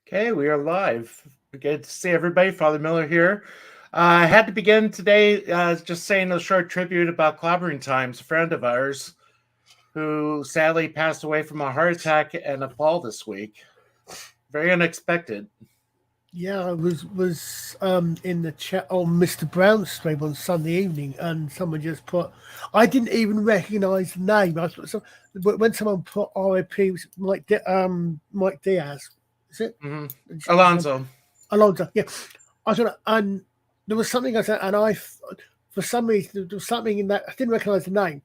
Okay, we are live. Good to see everybody. Father Miller here. I had to begin today just saying a short tribute about Clobbering Times, a friend of ours who sadly passed away from a heart attack and a fall this week. Very unexpected. Yeah, I was in the chat on Mr. Brown's stream on Sunday evening, and someone just put. I didn't even recognise the name. I thought when someone put RIP, was Mike Diaz, is it? Hmm. Alonzo. Alonso, yeah. I thought, and there was something I said, and for some reason, there was something in that I didn't recognise the name.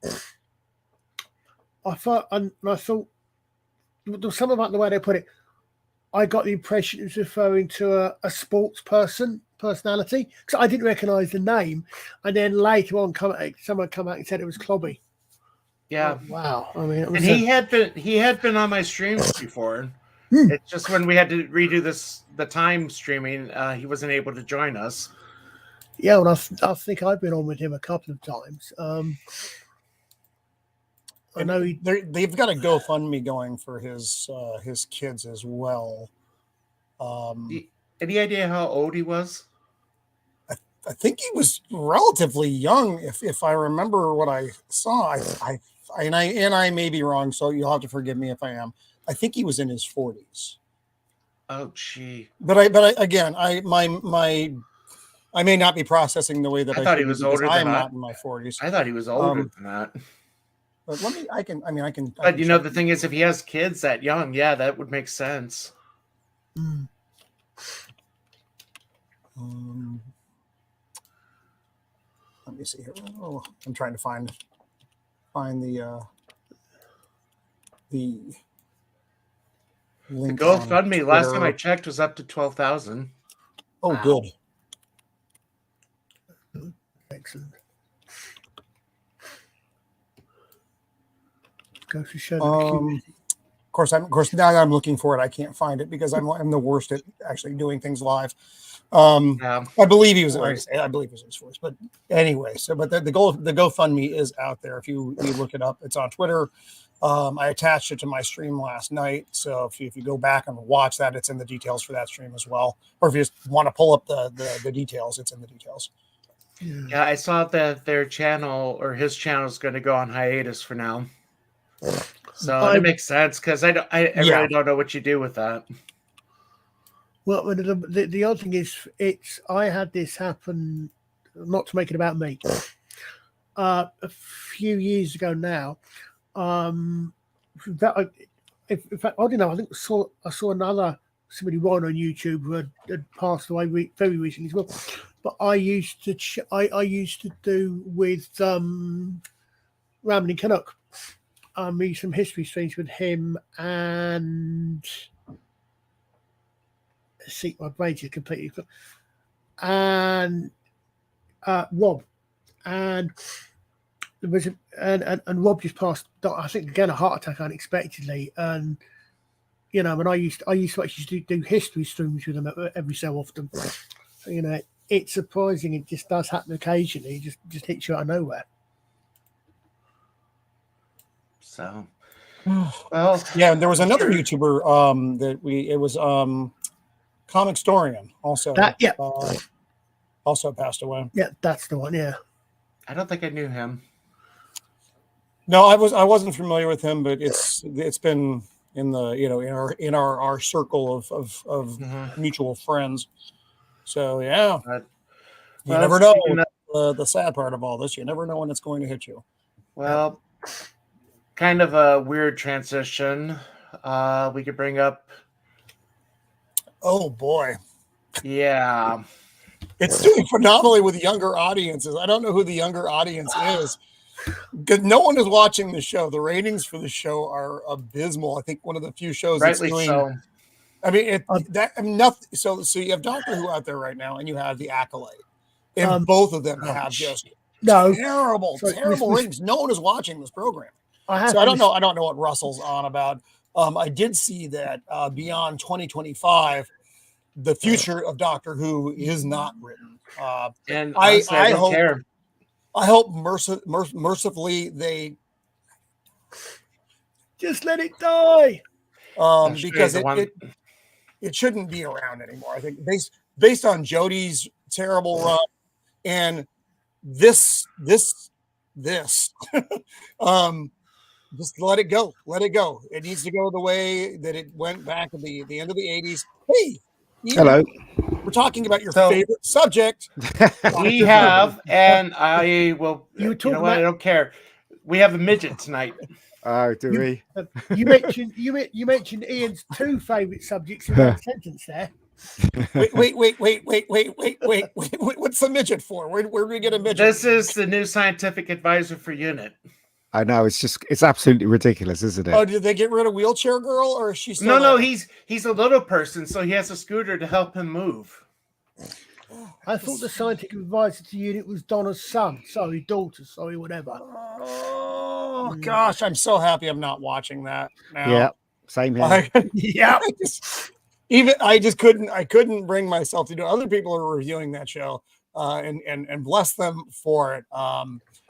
I thought there was something about the way they put it. I got the impression it was referring to a sports personality, because I didn't recognise the name, and then later on, someone come out and said it was Clobby. Yeah. Oh, wow. I mean, and he had been on my streams before. It's just when we had to redo the time streaming, he wasn't able to join us. Yeah, well, I think I've been on with him a couple of times. I know they've got a GoFundMe going for his kids as well. Any idea how old he was? I think he was relatively young, if I remember what I saw. I may be wrong, so you'll have to forgive me if I am. I think he was in his 40s. Oh, gee. But I may not be processing the way that I thought he was older. I'm not in my 40s. I thought he was older than that. But I can. But the thing is, if he has kids that young, yeah, that would make sense. Let me see here. Oh, I'm trying to find the link. The GoFundMe last time I checked was up to 12,000. Oh, wow. Good. Excellent. Go to show. Of course, now that I'm looking for it, I can't find it because I'm the worst at actually doing things live. I believe he was. I believe it was his voice, but anyway. So, but the GoFundMe is out there. If you look it up, it's on Twitter. I attached it to my stream last night, so if you go back and watch that, it's in the details for that stream as well. Or if you just want to pull up the details, it's in the details. Yeah, I saw that their channel or his channel is going to go on hiatus for now. So it makes sense because I really don't know what you do with that. Well, the odd thing is, I had this happen, not to make it about me, a few years ago now. In fact, I don't know. I think I saw somebody on YouTube who had passed away very recently as well. But I used to do with Ramlin Canuck. Me some history streams with him and see my brain is completely and Rob, and there was and Rob just passed. I think again a heart attack unexpectedly, and and I used to actually do history streams with him every so often. It's surprising. It just does happen occasionally. It just hits you out of nowhere. So, well, yeah, there was another YouTuber it was Comic Storian also. Also passed away. Yeah, that's the one. Yeah, I don't think I knew him. No, I wasn't familiar with him, but it's been in the in our circle of mutual friends. So yeah, you never know. The sad part of all this, you never know when it's going to hit you. Well, kind of a weird transition. We could bring up. Oh boy. Yeah. It's doing phenomenally with younger audiences. I don't know who the younger audience is. Because no one is watching the show. The ratings for the show are abysmal. I think one of the few shows that's doing. So. I mean, nothing. So you have Doctor Who out there right now, and you have The Acolyte, and both of them have just terrible ratings. No one is watching this program. I don't know what Russell's on about. I did see that beyond 2025, the future of Doctor Who is not written. And honestly, I don't care. I hope mercifully they just let it die. Because it shouldn't be around anymore. I think based on Jody's terrible run and this just let it go. Let it go. It needs to go the way that it went back at the end of the 80s. Hey, Ian, hello. we're talking about your favorite subject. We have, and I will. You You know what? I don't care. We have a midget tonight. Oh, do we? You mentioned Ian's two favourite subjects in that sentence there. Wait. What's the midget for? Where do we get a midget? This is the new scientific advisor for UNIT. I know, it's absolutely ridiculous, isn't it? Oh, did they get rid of Wheelchair Girl, or is she still No, there? he's a little person, so he has a scooter to help him move. I thought the scientific advisor to UNIT was Donna's son. Sorry, daughter. Sorry, whatever. Oh gosh, I'm so happy I'm not watching that now. Yeah, same here. Yeah. I couldn't bring myself to do it. Other people are reviewing that show, and bless them for it.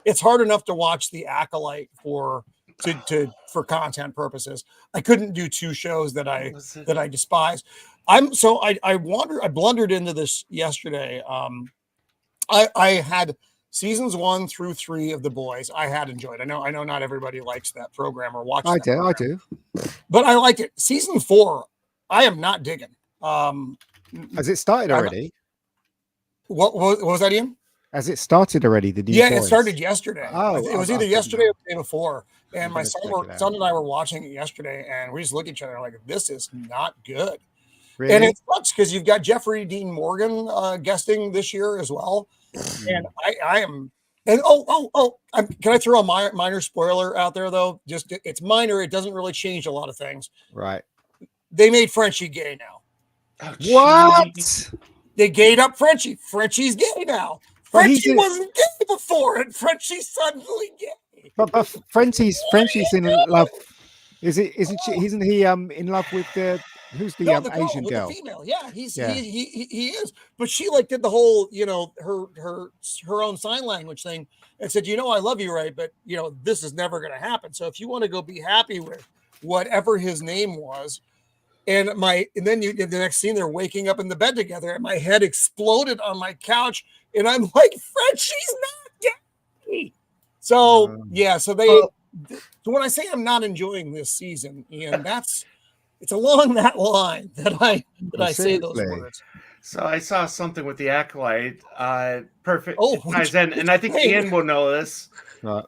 It's hard enough to watch The Acolyte for content purposes. I couldn't do two shows that I despise. I blundered into this yesterday. I had seasons 1 through 3 of The Boys. I had enjoyed. I know not everybody likes that program or watches. I do. But I liked it. Season 4, I am not digging. Has it started already? What was that, Ian? Has it started already? The new It Boys? started yesterday. Oh, it was either yesterday or the day before. And my son and I were watching it yesterday, and we just looked at each other like, this is not good. Really? And it sucks because you've got Jeffrey Dean Morgan guesting this year as well. And I am. And can I throw a minor spoiler out there, though? Just it's minor. It doesn't really change a lot of things. Right. They made Frenchie gay now. Oh, What? They gayed up Frenchie. Frenchie's gay now. Frenchie wasn't gay before, and Frenchie's suddenly gay. But Frenchie's in love. Isn't he in love with who's the Asian girl? The female. Yeah, he is. But she did the whole, her own sign language thing and said, I love you, right? But this is never going to happen. So if you want to go be happy with whatever his name was, and then the next scene, they're waking up in the bed together, and my head exploded on my couch, and I'm like, Frenchie's not gay. So so when I say I'm not enjoying this season, Ian, it's along that line that I say those words. So I saw something with The Acolyte. Perfect. Oh, and I think Ian will know this.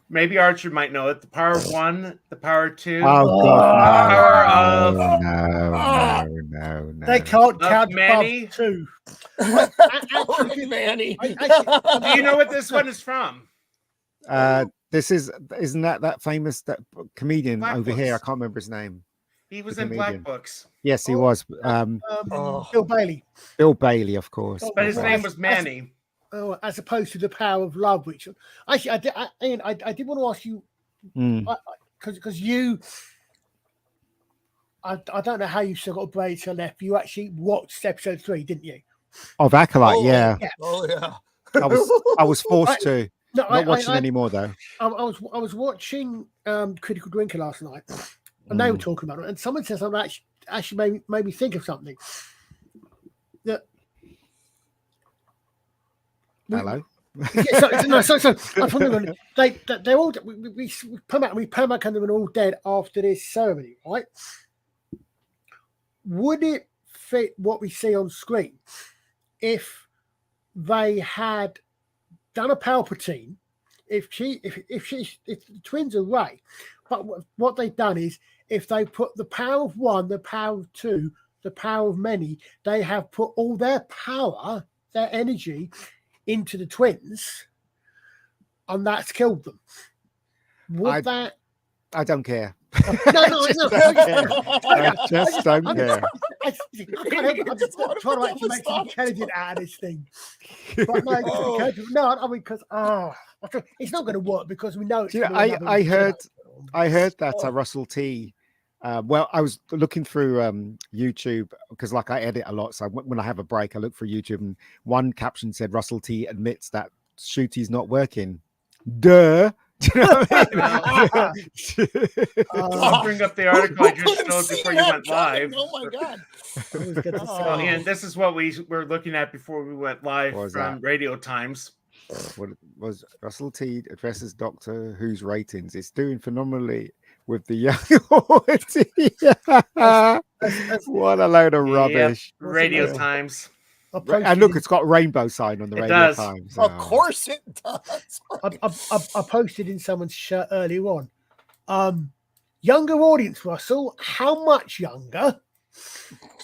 Maybe Archer might know it. The Power of One, the Power of Two. Oh God! No. They can't count Manny. Two. Manny. Do you know what this one is from? Isn't that famous comedian Black over Books. here? I can't remember his name. He was The in comedian. Black Books. Yes, he was. Bill Bailey. Bill Bailey, of course. But his name was Manny. As opposed to The Power of Love, which actually I did want to ask you because I don't know how you still got a braid to left. You actually watched episode 3, didn't you? Of Acolyte, yeah. Oh yeah. I was forced to. No, Not watching anymore though. I was watching Critical Drinker last night, and they were talking about it, and someone said something that actually made me think of something. That Hello. So I was wondering, they're all we permac them all dead after this ceremony, right? Would it fit what we see on screen if they had done a Palpatine? If the twins are right, but what they've done is if they put the power of one, the power of two, the power of many, they have put all their power, their energy into the twins, and that's killed them. I don't care. No. I just don't care. I'm just trying to actually make some intelligent out of this thing. But no, because it's not going to work because we know it's I heard that Russell T. Well, I was looking through YouTube because, like, I edit a lot. So when I have a break, I look for YouTube, and one caption said Russell T. admits that Shooty's not working. Duh. Do you know what I mean? I'll bring up the article I just showed before you went live. Oh my god! And this is what we were looking at before we went live from Radio Times. What was Russell T addresses Doctor Who's ratings? It's doing phenomenally with the young audience. What a load of rubbish! Yep. Radio Times. And look, it's got a rainbow sign on the Radio Times. Of course it does. I posted in someone's shirt earlier on. Younger audience, Russell. How much younger?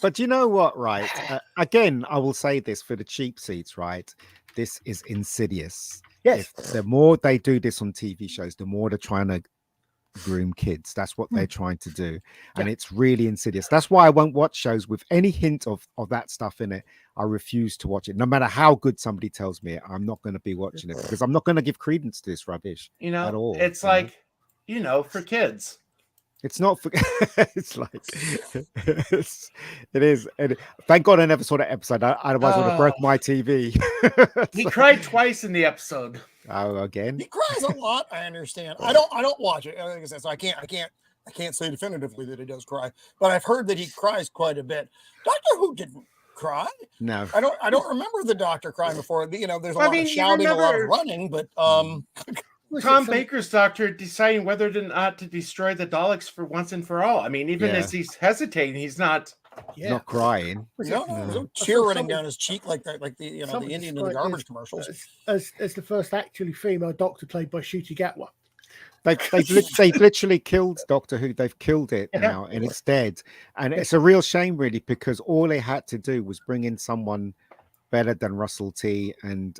But you know what, right? Again, I will say this for the cheap seats, right? This is insidious. Yes. The more they do this on TV shows, the more they're trying to groom kids. That's what they're trying to do. And it's really insidious. That's why I won't watch shows with any hint of that stuff in it. I refuse to watch it. No matter how good somebody tells me it, I'm not going to be watching it because I'm not going to give credence to this rubbish at all. It's like, for kids. It's not for it's like it is. And thank God I never saw that episode. Otherwise I would have broke my TV. He cried twice in the episode. Oh, again. He cries a lot. I understand. I don't watch it. Like I said, so I can't say definitively that he does cry, but I've heard that he cries quite a bit. Doctor Who didn't cry. No. I don't remember the Doctor crying before. There's a lot of shouting, a lot of running, but Tom Baker's Doctor deciding whether or not to destroy the Daleks for once and for all. I mean, even as he's hesitating, he's not not crying. No tear running down his cheek like that, like the the Indian in the garbage commercials. As the first actually female Doctor played by Ncuti Gatwa. They've literally killed Doctor Who. They've killed it now, and it's dead. And it's a real shame, really, because all they had to do was bring in someone better than Russell T. And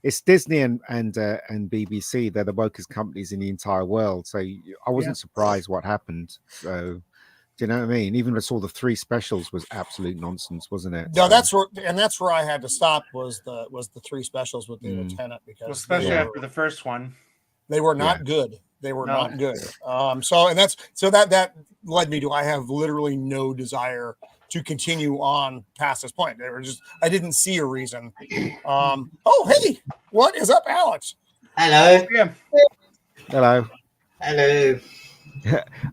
it's Disney and BBC. They're the wokest companies in the entire world. So I wasn't surprised what happened. So do you know what I mean? Even I saw the 3 specials was absolute nonsense, wasn't it? No, that's where I had to stop was the 3 specials with the lieutenant because especially after the first one. They were not good. They were not good. So that led me to I have literally no desire to continue on past this point. I didn't see a reason. Oh, hey, what is up, Alex? Hello. Yeah. Hello. Hello.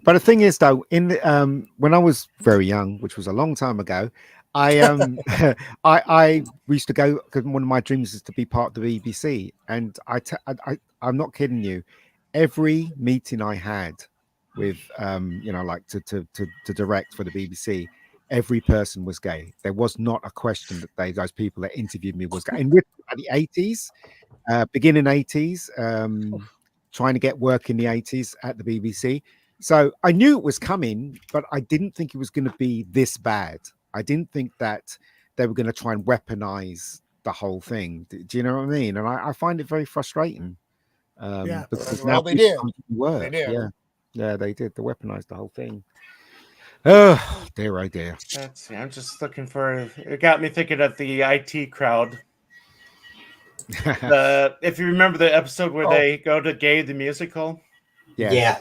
But the thing is, though, when I was very young, which was a long time ago, I used to go because one of my dreams is to be part of the BBC, and I'm not kidding you. Every meeting I had with like to direct for the BBC, every person was gay. There was not a question that those people that interviewed me was gay. And with the 80s, beginning 80s, trying to get work in the 80s at the BBC. So I knew it was coming, but I didn't think it was going to be this bad. I didn't think that they were going to try and weaponize the whole thing. Do you know what I mean? And I find it very frustrating. Because now they did. They did. Yeah, they did. They weaponized the whole thing. Oh dear, oh dear. I'm just looking for. It got me thinking of the IT crowd. If you remember the episode where they go to Gay the Musical. Yeah.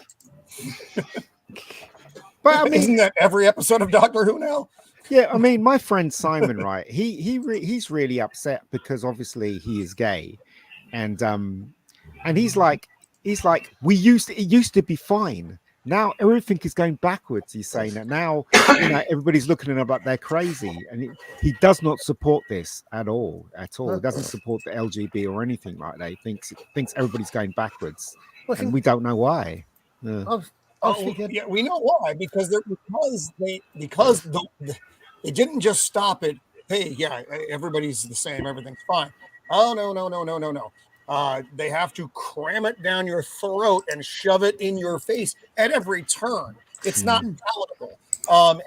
But I mean, isn't that every episode of Doctor Who now? Yeah, I mean, my friend Simon, right? He's really upset because obviously he is gay, and he's like, it used to be fine. Now everything is going backwards. He's saying that now, everybody's looking at him like they're crazy, and he does not support this at all. He doesn't support the LGB or anything like that. He thinks everybody's going backwards, and we don't know why. Yeah. We know why because they didn't just stop it. Hey, yeah, everybody's the same. Everything's fine. Oh no. They have to cram it down your throat and shove it in your face at every turn. It's not palatable.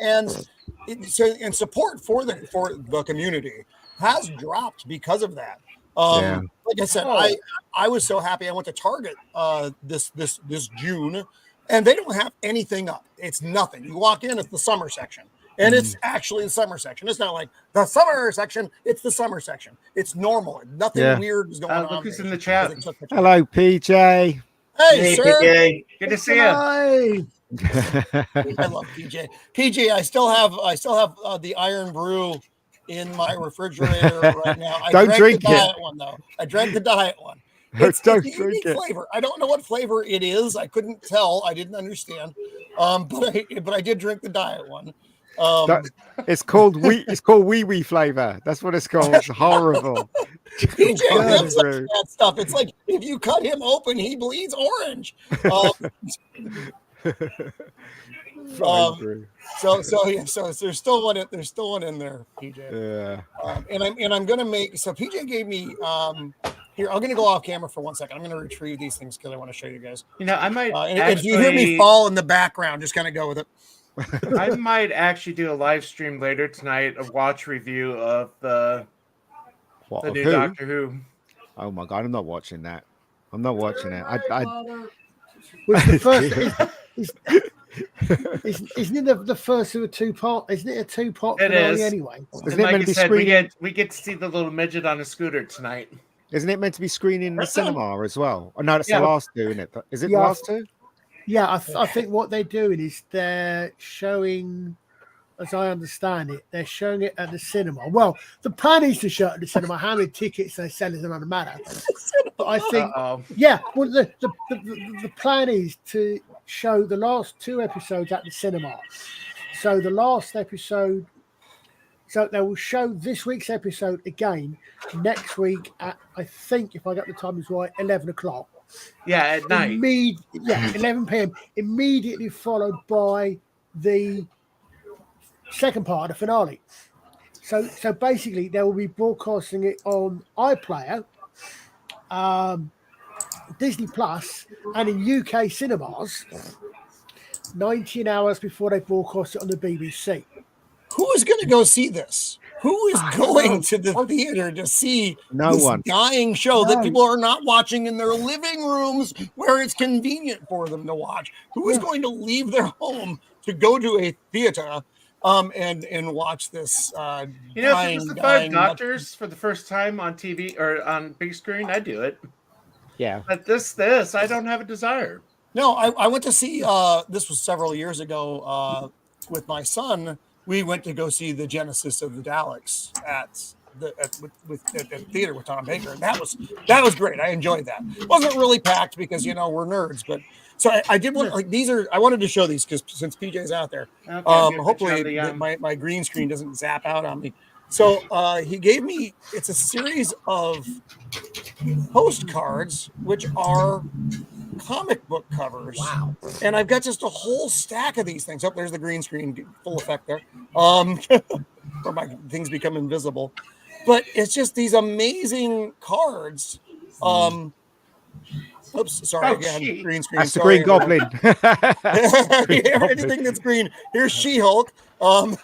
And support for the community has dropped because of that. Like I said, I was so happy. I went to Target this June, and they don't have anything up. It's nothing. You walk in, it's the summer section. And it's actually the summer section. It's not like the summer section. It's the summer section. It's normal. Nothing weird is going on. Look who's in the chat. Hello, PJ. Hey, sir. PJ. Good to see you. Hi. I love PJ. PJ, I still have the Iron Brew in my refrigerator right now. Don't drink the diet one though. I drank the diet one. It's Don't a drink unique it. flavor. I don't know what flavor it is. I couldn't tell. I didn't understand. But I did drink the diet one. It's called wee wee flavor. That's what it's called. It's horrible. PJ What loves is that true? stuff. It's like if you cut him open, he bleeds orange. Fine, Drew. So there's still one. There's still one in there, PJ. Yeah. And I'm gonna make. So PJ gave me. Here, I'm gonna go off camera for 1 second. I'm gonna retrieve these things because I want to show you guys. You know, I might. And if you hear me fall in the background, just kind of go with it. I might actually do a live stream later tonight, a watch review of the new Doctor Who. Oh my god, I'm not watching that. I'm not watching it. I Was the first, isn't it the first of a two-part? Isn't it a two-part It finale is. anyway? And like I said, we get to see the little midget on a scooter tonight. Isn't it meant to be screening in the cinema as well? Oh no, that's Yeah. the last two, isn't it? Is it Yeah. the last two? Yeah, I think what they're doing is they're showing, as I understand it, they're showing it at the cinema. Well, the plan is to show it at the cinema. How many tickets they sell is another matter. But I think, yeah, well, the plan is to show the last two episodes at the cinema. So the last episode, so they will show this week's episode again next week at, I think, if I got the times right, 11 o'clock. Yeah, at night. 11 p.m. Immediately followed by the second part of the finale. So basically, they will be broadcasting it on iPlayer, Disney Plus, and in UK cinemas 19 hours before they broadcast it on the BBC. Who is going to go see this? Who is going to the theater to see this dying show that people are not watching in their living rooms where it's convenient for them to watch? Who is going to leave their home to go to a theater and watch this you know, if it was the Five Doctors for the first time on TV or on big screen, I'd do it. Yeah. But this, I don't have a desire. No, I went to see, this was several years ago with my son. We went to go see the Genesis of the Daleks at the theater with Tom Baker, and that was great. I enjoyed that. It wasn't really packed because we're nerds, but so I did want I wanted to show these because since PJ's out there, hopefully my green screen doesn't zap out on me. So he gave me, it's a series of postcards which are comic book covers. Wow. And I've got just a whole stack of these things. Oh, there's the green screen, full effect there. Where my things become invisible. But it's just these amazing cards. Oops, sorry again. Green screen. That's the Green Goblin. Anything that's green. Here's She-Hulk. Thor.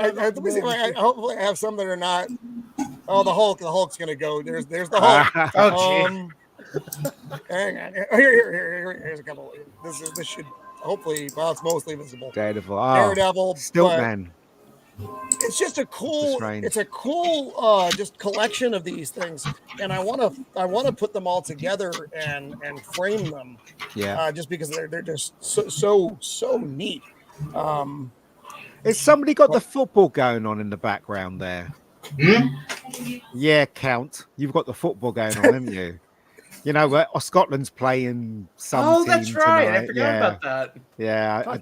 Let me see if hopefully I have some that are not. Oh, the Hulk. The Hulk's gonna go. There's the Hulk. Hang on. Here's a couple. This should hopefully. Well, it's mostly visible. Daredevil. Daredevil. Stiltman. It's just a cool. It's a cool just collection of these things, and I want to put them all together and frame them. Yeah. Just because they're just so neat. Has somebody got the football going on in the background there? Yeah, Count. You've got the football going on, haven't you? You know, Scotland's playing some team that's right. Tonight. I forgot about that. Yeah,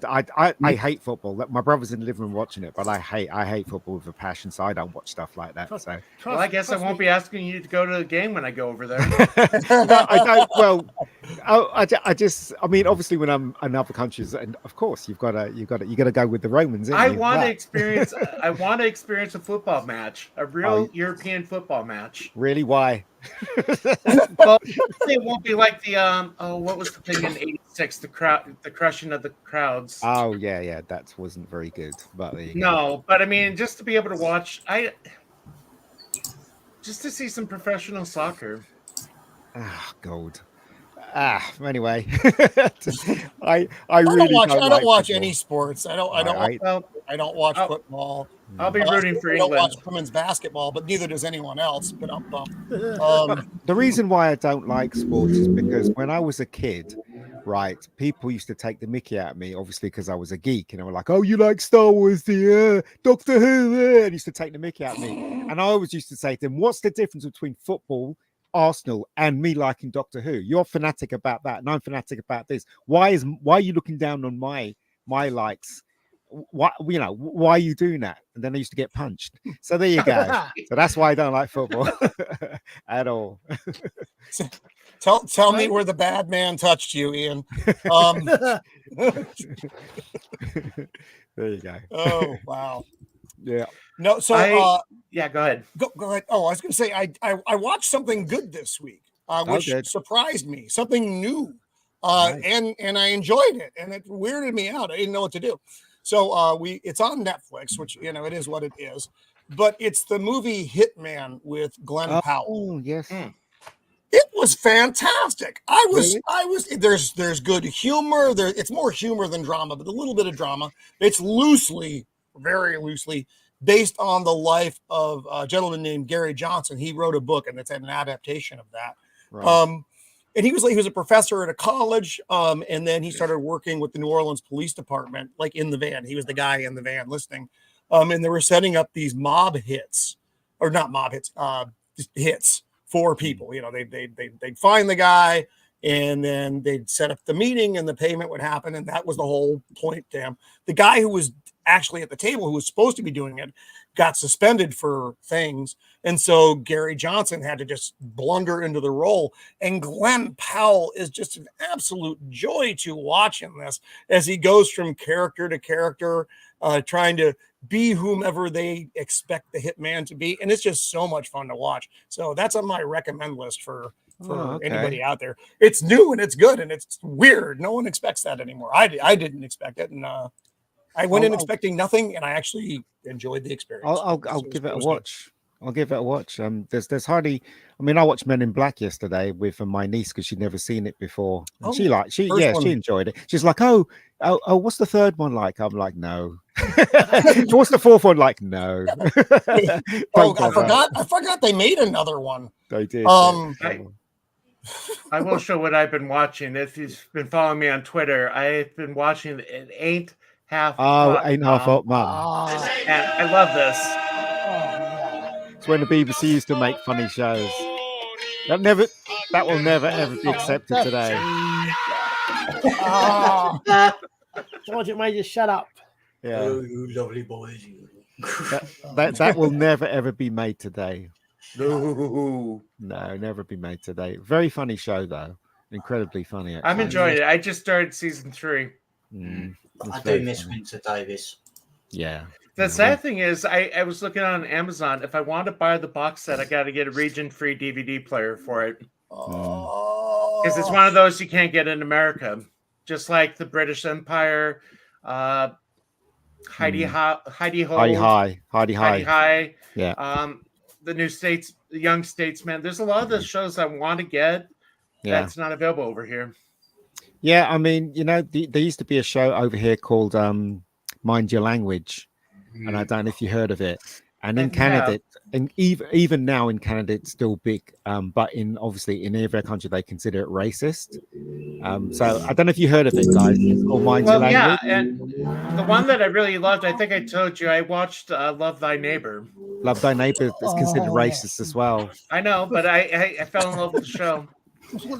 I hate football. My brother's in the living room watching it, but I hate football with a passion, so I don't watch stuff like that. So, well, I guess I won't be asking you to go to the game when I go over there. No, I don't. Well, I mean, obviously, when I'm in other countries, and of course, you got to go with the Romans. I want to experience a football match, a real European football match. Really? Why? Well, it won't be like the what was the thing in '86? The crushing of the crowds. Oh yeah, that wasn't very good. But but I mean, just to be able to watch, just to see some professional soccer. Gold. Anyway, I don't watch any sports. I don't watch football. I'll be rooting for England. I don't watch women's basketball, but neither does anyone else. But the reason why I don't like sports is because when I was a kid, right, people used to take the mickey out of me, obviously, because I was a geek, and they were like, "Oh, you like Star Wars, Doctor Who?" And used to take the mickey out of me, and I always used to say to them, "What's the difference between football, Arsenal, and me liking Doctor Who? You're fanatic about that, and I'm fanatic about this. Why are you looking down on my likes? Why are you doing that?" And then I used to get punched. So there you go. So that's why I don't like football at all. Tell me where the bad man touched you, Ian. There you go. Oh wow. Yeah. No, so yeah, go ahead. Go ahead. Oh, I was going to say I watched something good this week, which surprised me. Something new, Nice. and I enjoyed it, and it weirded me out. I didn't know what to do. So it's on Netflix, which it is what it is, but it's the movie Hitman with Glenn Powell. Oh yes. It was fantastic. I was there's good humor. It's more humor than drama, but a little bit of drama. It's very loosely based on the life of a gentleman named Gary Johnson. He wrote a book, and it's an adaptation of that. Right. And he was a professor at a college, and then he started working with the New Orleans Police Department, like in the van. He was the guy in the van listening, and they were setting up these mob hits, or not mob hits, just hits for people. They'd find the guy, and then they'd set up the meeting, and the payment would happen, and that was the whole point to him. The guy who was actually at the table, who was supposed to be doing it, got suspended for things, and so Gary Johnson had to just blunder into the role. And Glenn Powell is just an absolute joy to watch in this, as he goes from character to character, trying to be whomever they expect the hitman to be, and it's just so much fun to watch. So that's on my recommend list for anybody out there. It's new and it's good and it's weird. No one expects that anymore. I didn't expect it, and I went in expecting nothing, and I actually enjoyed the experience. I'll give it a watch. I'll give it a watch. There's hardly. I mean, I watched Men in Black yesterday with my niece because she'd never seen it before. And she enjoyed it. She's like, oh, what's the third one like? I'm like, no. What's the fourth one like? No. I forgot they made another one. They did. I will show what I've been watching. If you've been following me on Twitter, I've been watching It Ain't Half Up. Ain't Half Up, Mum. And I love this. It's when the BBC used to make funny shows. That will never ever be accepted today. Sergeant Major, shut up. Yeah. Oh, you lovely boys. That will never ever be made today. No, never be made today. Very funny show though. Incredibly funny. Actually. I'm enjoying it. I just started season 3. I do miss Winter Davis. Yeah. The sad thing is, I was looking on Amazon. If I want to buy the box set, I got to get a region-free DVD player for it. Because it's one of those you can't get in America. Just like the British Empire, Heidi High. Yeah. The New States, the Young Statesman. There's a lot of the shows I want to get that's not available over here. Yeah, I mean, there used to be a show over here called Mind Your Language. And I don't know if you heard of it. And in Canada, and even now in Canada, it's still big. But obviously in every country, they consider it racist. So I don't know if you heard of it, guys. It's called Mind Your Language. Yeah, and the one that I really loved, I think I told you, I watched Love Thy Neighbor. Love Thy Neighbor is considered racist as well. I know, but I fell in love with the show.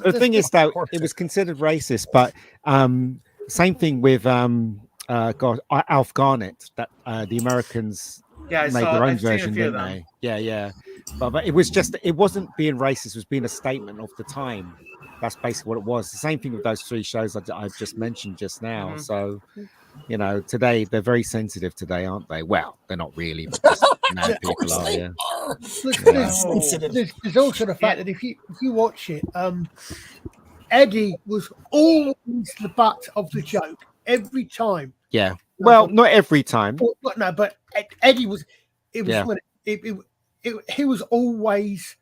The thing is, though, it was considered racist, but same thing with Alf Garnett, that the Americans made their own version, didn't they? Yeah. But it wasn't being racist, it was being a statement of the time. That's basically what it was. The same thing with those 3 shows I've just mentioned just now. Mm-hmm. So, today they're very sensitive today, aren't they? Well, they're not really, but just, people are. Yeah. There's also the fact that if you watch it, Eddie was always the butt of the joke every time. Yeah. Well, not every time. But Eddie was. It was. Yeah. He was always.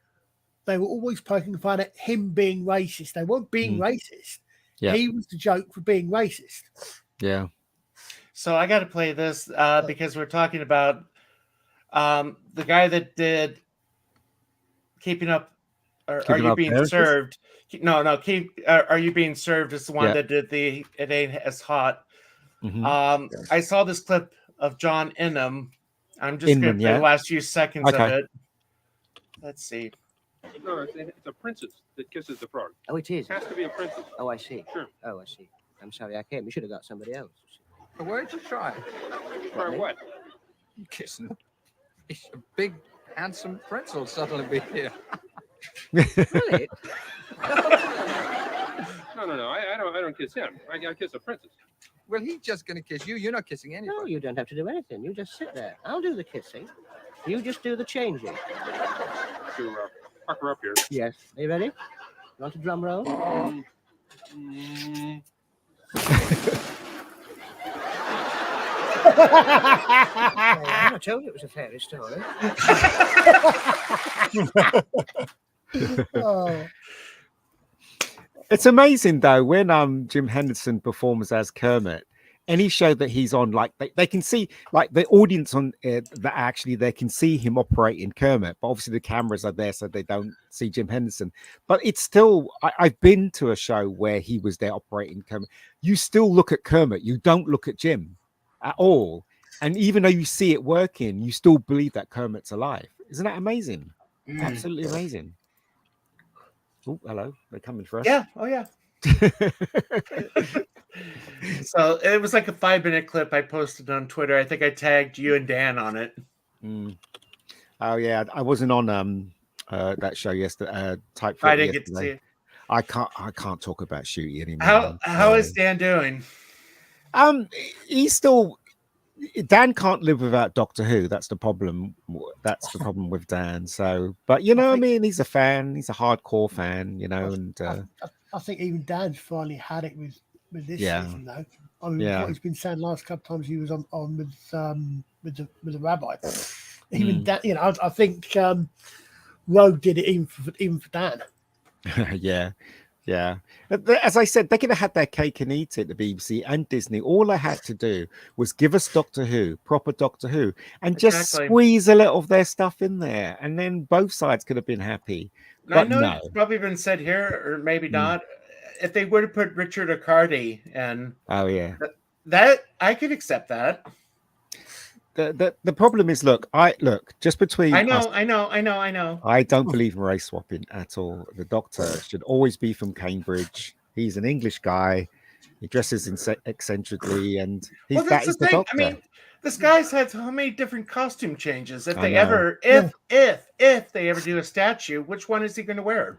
They were always poking fun at him being racist. They weren't being racist. Yeah. He was the joke for being racist. Yeah. So I got to play this because we're talking about the guy that did Keeping Up are you being served? No. Are you being served? Is the one that did the "It Ain't As Hot." Mm-hmm. I saw this clip of John Inman. I'm just going to play the last few seconds of it. Let's see. No, it's a princess that kisses the frog. Oh, it is. It has to be a princess. Oh, I see. Sure. Oh, I see. I'm sorry, I came. We should have got somebody else. Well, why don't you try? Try what? You kissing. A big, handsome prince will suddenly be here. Really? No. I don't kiss him. I kiss a princess. Well, he's just going to kiss you. You're not kissing anybody. No, you don't have to do anything. You just sit there. I'll do the kissing. You just do the changing. To puck her up here. Yes. Are you ready? You want a drum roll? I told you it was a fairy story. Oh. It's amazing though when Jim Henderson performs as Kermit. Any show that he's on, like they can see, like the audience on that actually they can see him operating Kermit, but obviously the cameras are there so they don't see Jim Henderson. But it's still, I've been to a show where he was there operating Kermit. You still look at Kermit, you don't look at Jim at all. And even though you see it working, you still believe that Kermit's alive. Isn't that amazing? Absolutely amazing. Oh, hello, they're coming for us. Yeah. Oh, yeah. So it was like a 5-minute clip I posted on Twitter. I think I tagged you and Dan on it. Oh yeah, I wasn't on that show yesterday. Type I didn't get to see it. I can't talk about Shooty anymore. How is Dan doing? He's still. Dan can't live without Doctor Who. That's the problem. That's the problem with Dan. So, but you know, I mean, he's a fan. He's a hardcore fan. You know, and I think even Dan's finally had it with this season, though. I mean, what he's been saying last couple of times he was on with the rabbi. Even Dan, you know, I think Rogue did it even for Dan. Yeah. As I said, they could have had their cake and eat it, the BBC and Disney. All they had to do was give us Doctor Who, proper Doctor Who, and just squeeze a little of their stuff in there. And then both sides could have been happy. But I know it's probably been said here, or maybe not. If they would have put Richard Accardi in, that I could accept that. The problem is, look, just between I know. I don't believe in race swapping at all. The Doctor should always be from Cambridge. He's an English guy. He dresses eccentrically, and that's the Doctor. I mean, this guy's had so many different costume changes. If they ever do a statue, which one is he going to wear?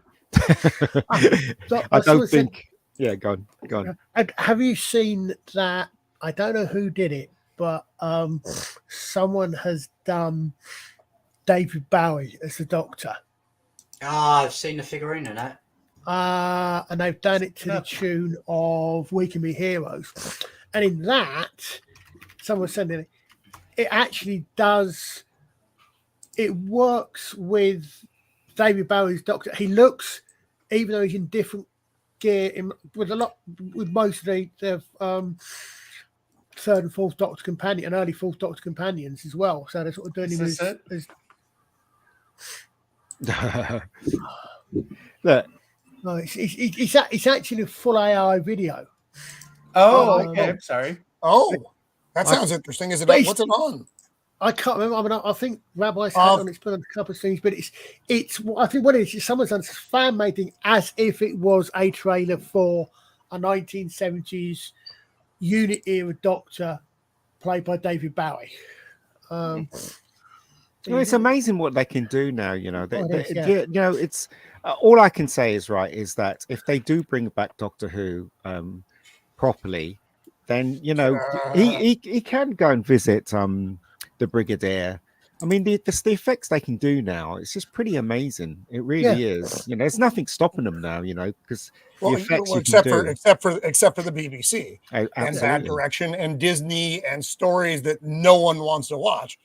I don't think. Yeah, go on. Have you seen that? I don't know who did it, but someone has done David Bowie as the Doctor. I've seen the figurine in that. And they've done it to the tune of We Can Be Heroes. And in that, someone said it actually does, it works with David Bowie's Doctor. He looks, even though he's in different gear, with most of the third and fourth Doctor companion and early fourth Doctor companions as well. So they're sort of doing him as look. No, it's actually a full AI video. Oh, okay. I'm sorry. Oh, that sounds interesting. Is it? What's it on? I can't remember. I mean, I think Rabbi's had on it's put on a couple of things, but it's. I think what it is someone's done this fan made thing as if it was a trailer for a 1970s unit era Doctor played by David Bowie. It's amazing what they can do now. You know, you know, it's all I can say is that if they do bring back Doctor Who properly, then you know he can go and visit the Brigadier. I mean, the effects they can do now, it's just pretty amazing. It really is. You know, there's nothing stopping them now. You know, because the effects except for the BBC and that direction and Disney and stories that no one wants to watch.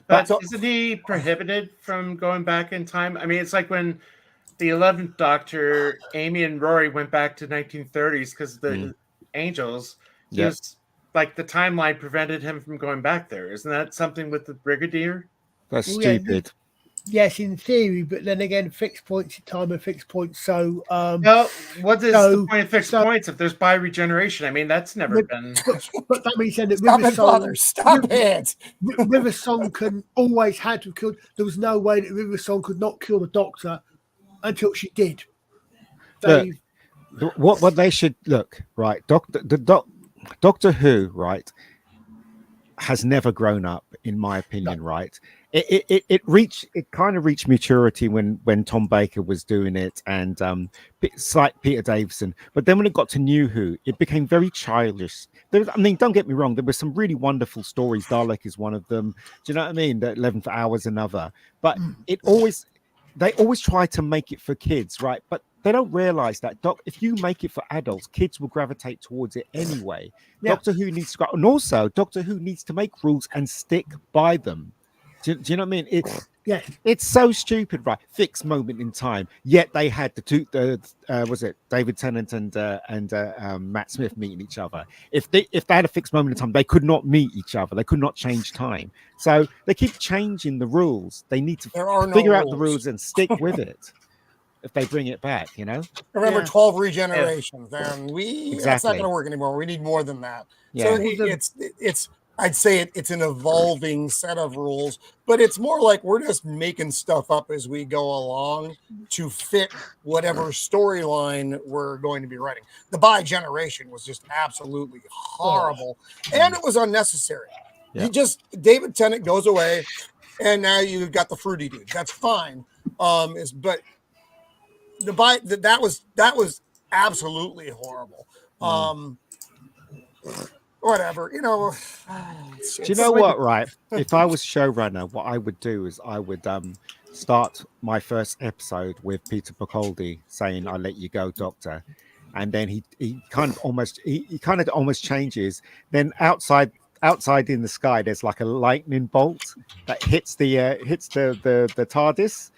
But isn't he prohibited from going back in time? I mean, it's like when the 11th Doctor, Amy and Rory went back to 1930s because the Angels. He was like the timeline prevented him from going back there. Isn't that something with the Brigadier? That's stupid. Yes, in theory, but then again, fixed points in time and fixed points. So, well, what is so- the point of fixed so- points if there's bi-regeneration? I mean, that's never been. but that means then that Stop it, River Father. Song, Stop it. River Song can always had to kill. There was no way that River Song could not kill the Doctor until she did. Look, what they should look right. Doctor Who, right, has never grown up, in my opinion. Right, it kind of reached maturity when Tom Baker was doing it, and like Peter Davison. But then when it got to New Who, it became very childish. I mean, don't get me wrong, there were some really wonderful stories. Dalek is one of them. Do you know what I mean? The 11th Hour is another. But they always try to make it for kids, right? But they don't realize that if you make it for adults, kids will gravitate towards it anyway. Yeah. Doctor Who needs to go, and also Doctor Who needs to make rules and stick by them. Do you know what I mean? It's so stupid, right? Fixed moment in time. Yet they had was it David Tennant and Matt Smith meeting each other? If they had a fixed moment in time, they could not meet each other. They could not change time. So they keep changing the rules. They need to figure out the rules and stick with it. If they bring it back, you know. Remember 12 regenerations, then that's not Exactly. going to work anymore. We need more than that. Yeah. So it's I'd say it's an evolving set of rules, but it's more like we're just making stuff up as we go along to fit whatever storyline we're going to be writing. The bi-generation was just absolutely horrible, and it was unnecessary. Yeah. David Tennant goes away, and now you've got the fruity dude. That's fine. But that was absolutely horrible. Whatever, you know. Do you know what, right? If I was showrunner, what I would do is I would start my first episode with Peter Capaldi saying, "I let you go, Doctor," and then he kind of almost changes. Then outside in the sky, there's like a lightning bolt that hits the TARDIS,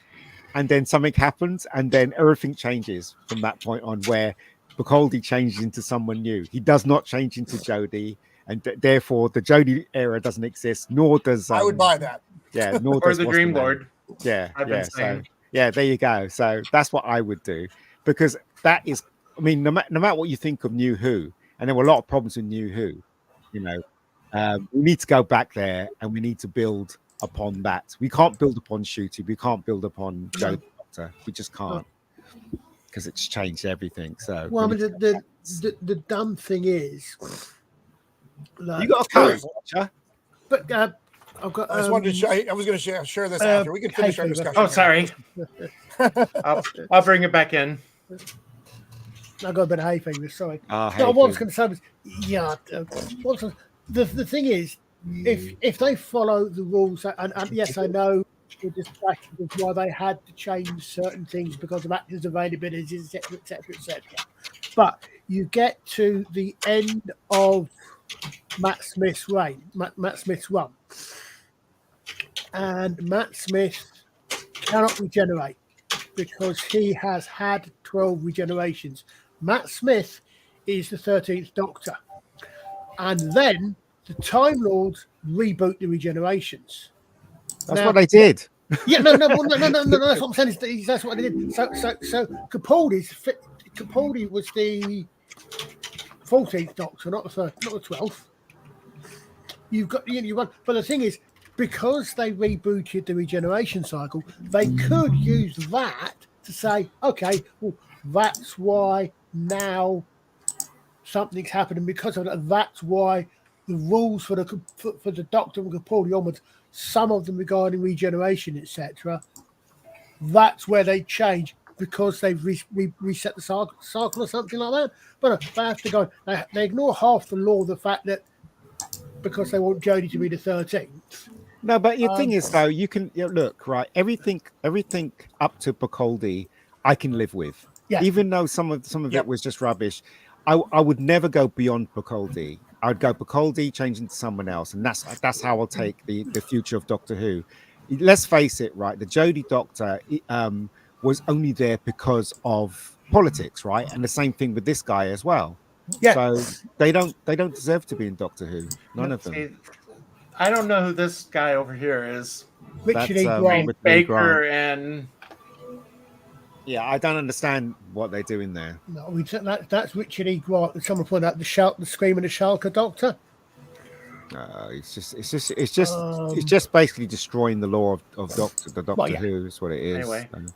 and then something happens, and then everything changes from that point on. Where Capaldi changes into someone new. He does not change into Jodie, and therefore the Jodie era doesn't exist. Nor does I would buy that. Yeah, nor Or does the what's Dream name. Lord. Yeah, I've been yeah. So saying. yeah, there you go. So that's what I would do, because that is, I mean, no matter what you think of New Who, and there were a lot of problems with New Who, you know, we need to go back there and we need to build upon that. We can't build upon Shooty. We can't build upon Jodie Doctor. We just can't, because it's changed everything. So well, I mean, the dumb thing is, like, you got a carrot watcher. but I've got. I just wanted to. I was going to share this after we can finish our discussion. Oh, sorry. I'll bring it back in. I got a bit of hay fever. Sorry. Oh, No, hay what I was fever. going to say was, the thing is, if they follow the rules, and yes, I know the discussion of why they had to change certain things because of actors' availabilities, etc., etc., etc. But you get to the end of Matt Smith's reign, Matt Smith's run, and Matt Smith cannot regenerate because he has had 12 regenerations. Matt Smith is the 13th Doctor, and then the Time Lords reboot the regenerations. That's what they did. Yeah, no. That's what I'm saying. That's what they did. So Capaldi was the 14th Doctor, not the 12th. You've got but the thing is, because they rebooted the regeneration cycle, they could use that to say, okay, well, that's why now something's happening because of that. That's why the rules for the Doctor and Capaldi onwards, some of them regarding regeneration, etc. That's where they change because they've reset the cycle or something like that. But they have to go. They ignore half the law, the fact that because they want Jodie to be the 13th. No, but the thing is, though, you can look, right. Everything up to Capaldi, I can live with. Yeah. Even though some of it was just rubbish, I would never go beyond Capaldi. I would go Capaldi, change into someone else, and that's how I'll take the future of Doctor Who. Let's face it, right? The Jodie Doctor was only there because of politics, right? And the same thing with this guy as well. Yeah. So they don't deserve to be in Doctor Who. None of them. See, I don't know who this guy over here is. Richard E. That's, Grant. Richard E. Baker Grant. and Yeah, I don't understand what they're doing there. No, that's Richard E. Grant. Someone pointed out the Scream and the Schalke Doctor. It's just basically destroying the lore of the Doctor yeah. Who is what it is. Anyway. And,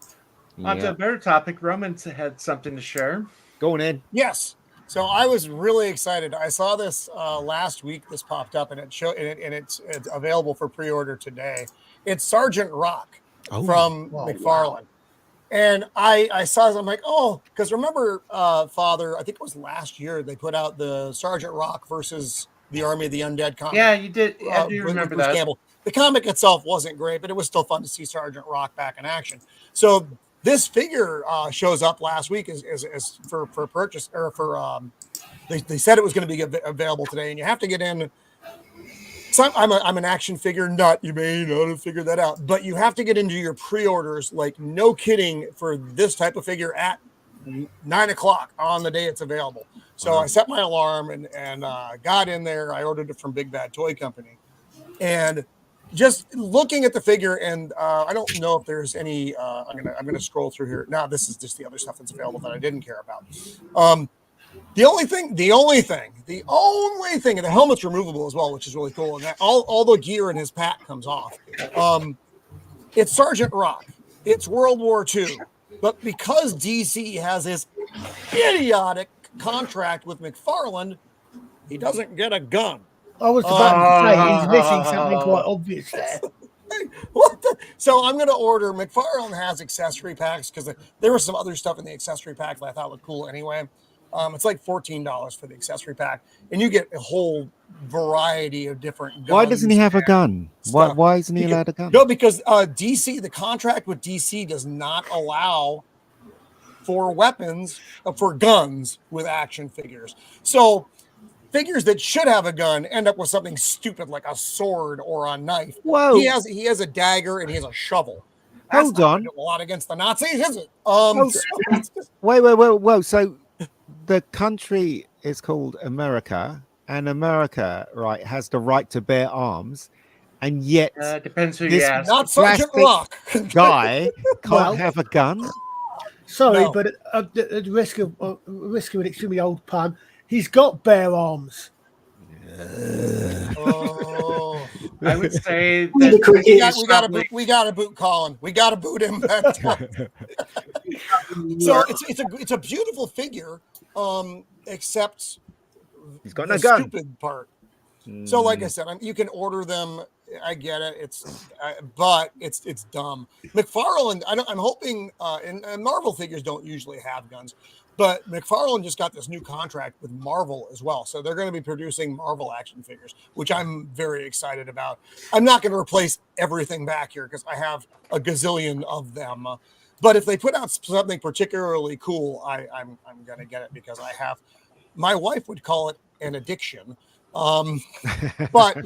on to a better topic. Roman's had something to share. Go on in. Yes. So I was really excited. I saw this last week. This popped up, and it's available for pre-order today. It's Sergeant Rock from McFarlane. Wow. And I saw this, I'm like, oh, because remember, Father, I think it was last year they put out the Sergeant Rock versus the Army of the Undead comic. Yeah, you did. I do remember that. Campbell. The comic itself wasn't great, but it was still fun to see Sergeant Rock back in action. So this figure shows up last week as for purchase, or for they said it was going to be available today, and you have to get in. So I'm an action figure nut. You may not have figured that out, but you have to get into your pre-orders, like no kidding, for this type of figure at 9 o'clock on the day it's available. So I set my alarm and got in there. I ordered it from Big Bad Toy Company, and just looking at the figure, and I don't know if there's any. I'm gonna scroll through here. Now this is just the other stuff that's available that I didn't care about. The only thing, and the helmet's removable as well, which is really cool. And that all the gear in his pack comes off. It's Sergeant Rock. It's World War II. But because DC has this idiotic contract with McFarlane, he doesn't get a gun. I was about to say he's missing something quite obvious there. So I'm going to order. McFarlane has accessory packs because there was some other stuff in the accessory pack that I thought looked cool anyway. It's like $14 for the accessory pack, and you get a whole variety of different guns. Why doesn't he have a gun? Why isn't he allowed a gun? No, because DC, the contract with DC does not allow for weapons, for guns with action figures. So figures that should have a gun end up with something stupid like a sword or a knife. Whoa. He has a dagger and he has a shovel. Hold on. A lot against the Nazis, is it? Wait. So the country is called America, and America, right, has the right to bear arms, and yet depends who this you ask. Not Sergeant Rock guy can't have a gun. Sorry, but at the risk of an extremely old pun, he's got bare arms. I would say that we got to boot Colin. We got to boot him. So it's a beautiful figure, except he's got no gun. Stupid part. So, like I said, you can order them. I get it. But it's dumb. McFarlane. I'm hoping, and Marvel figures don't usually have guns. But McFarlane just got this new contract with Marvel as well. So they're going to be producing Marvel action figures, which I'm very excited about. I'm not going to replace everything back here because I have a gazillion of them. But if they put out something particularly cool, I'm going to get it because I have. My wife would call it an addiction. But,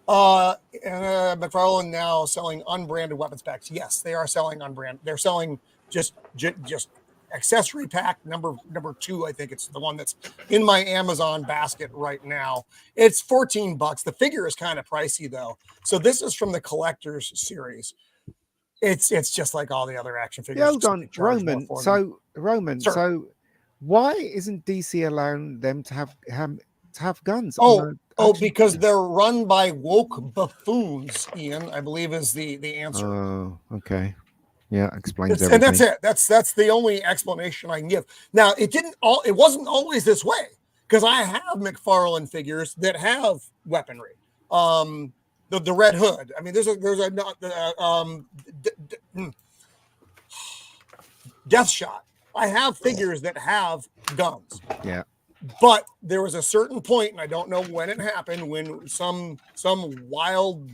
McFarlane now selling unbranded weapons packs. Yes, they are selling unbranded. They're selling just accessory pack number 2. I think it's the one that's in my Amazon basket right now. It's $14. The figure is kind of pricey though. So this is from the collector's series. It's just like all the other action figures. Hold on, Roman. So why isn't DC allowing them to have guns? Because they're run by woke buffoons, Ian, I believe is the answer. Oh, okay. Yeah, explains everything. And that's it. That's the only explanation I can give. Now, it wasn't always this way because I have McFarlane figures that have weaponry. The Red Hood. I mean, there's a Death Shot. I have figures that have guns. Yeah. But there was a certain point, and I don't know when it happened, when some wild,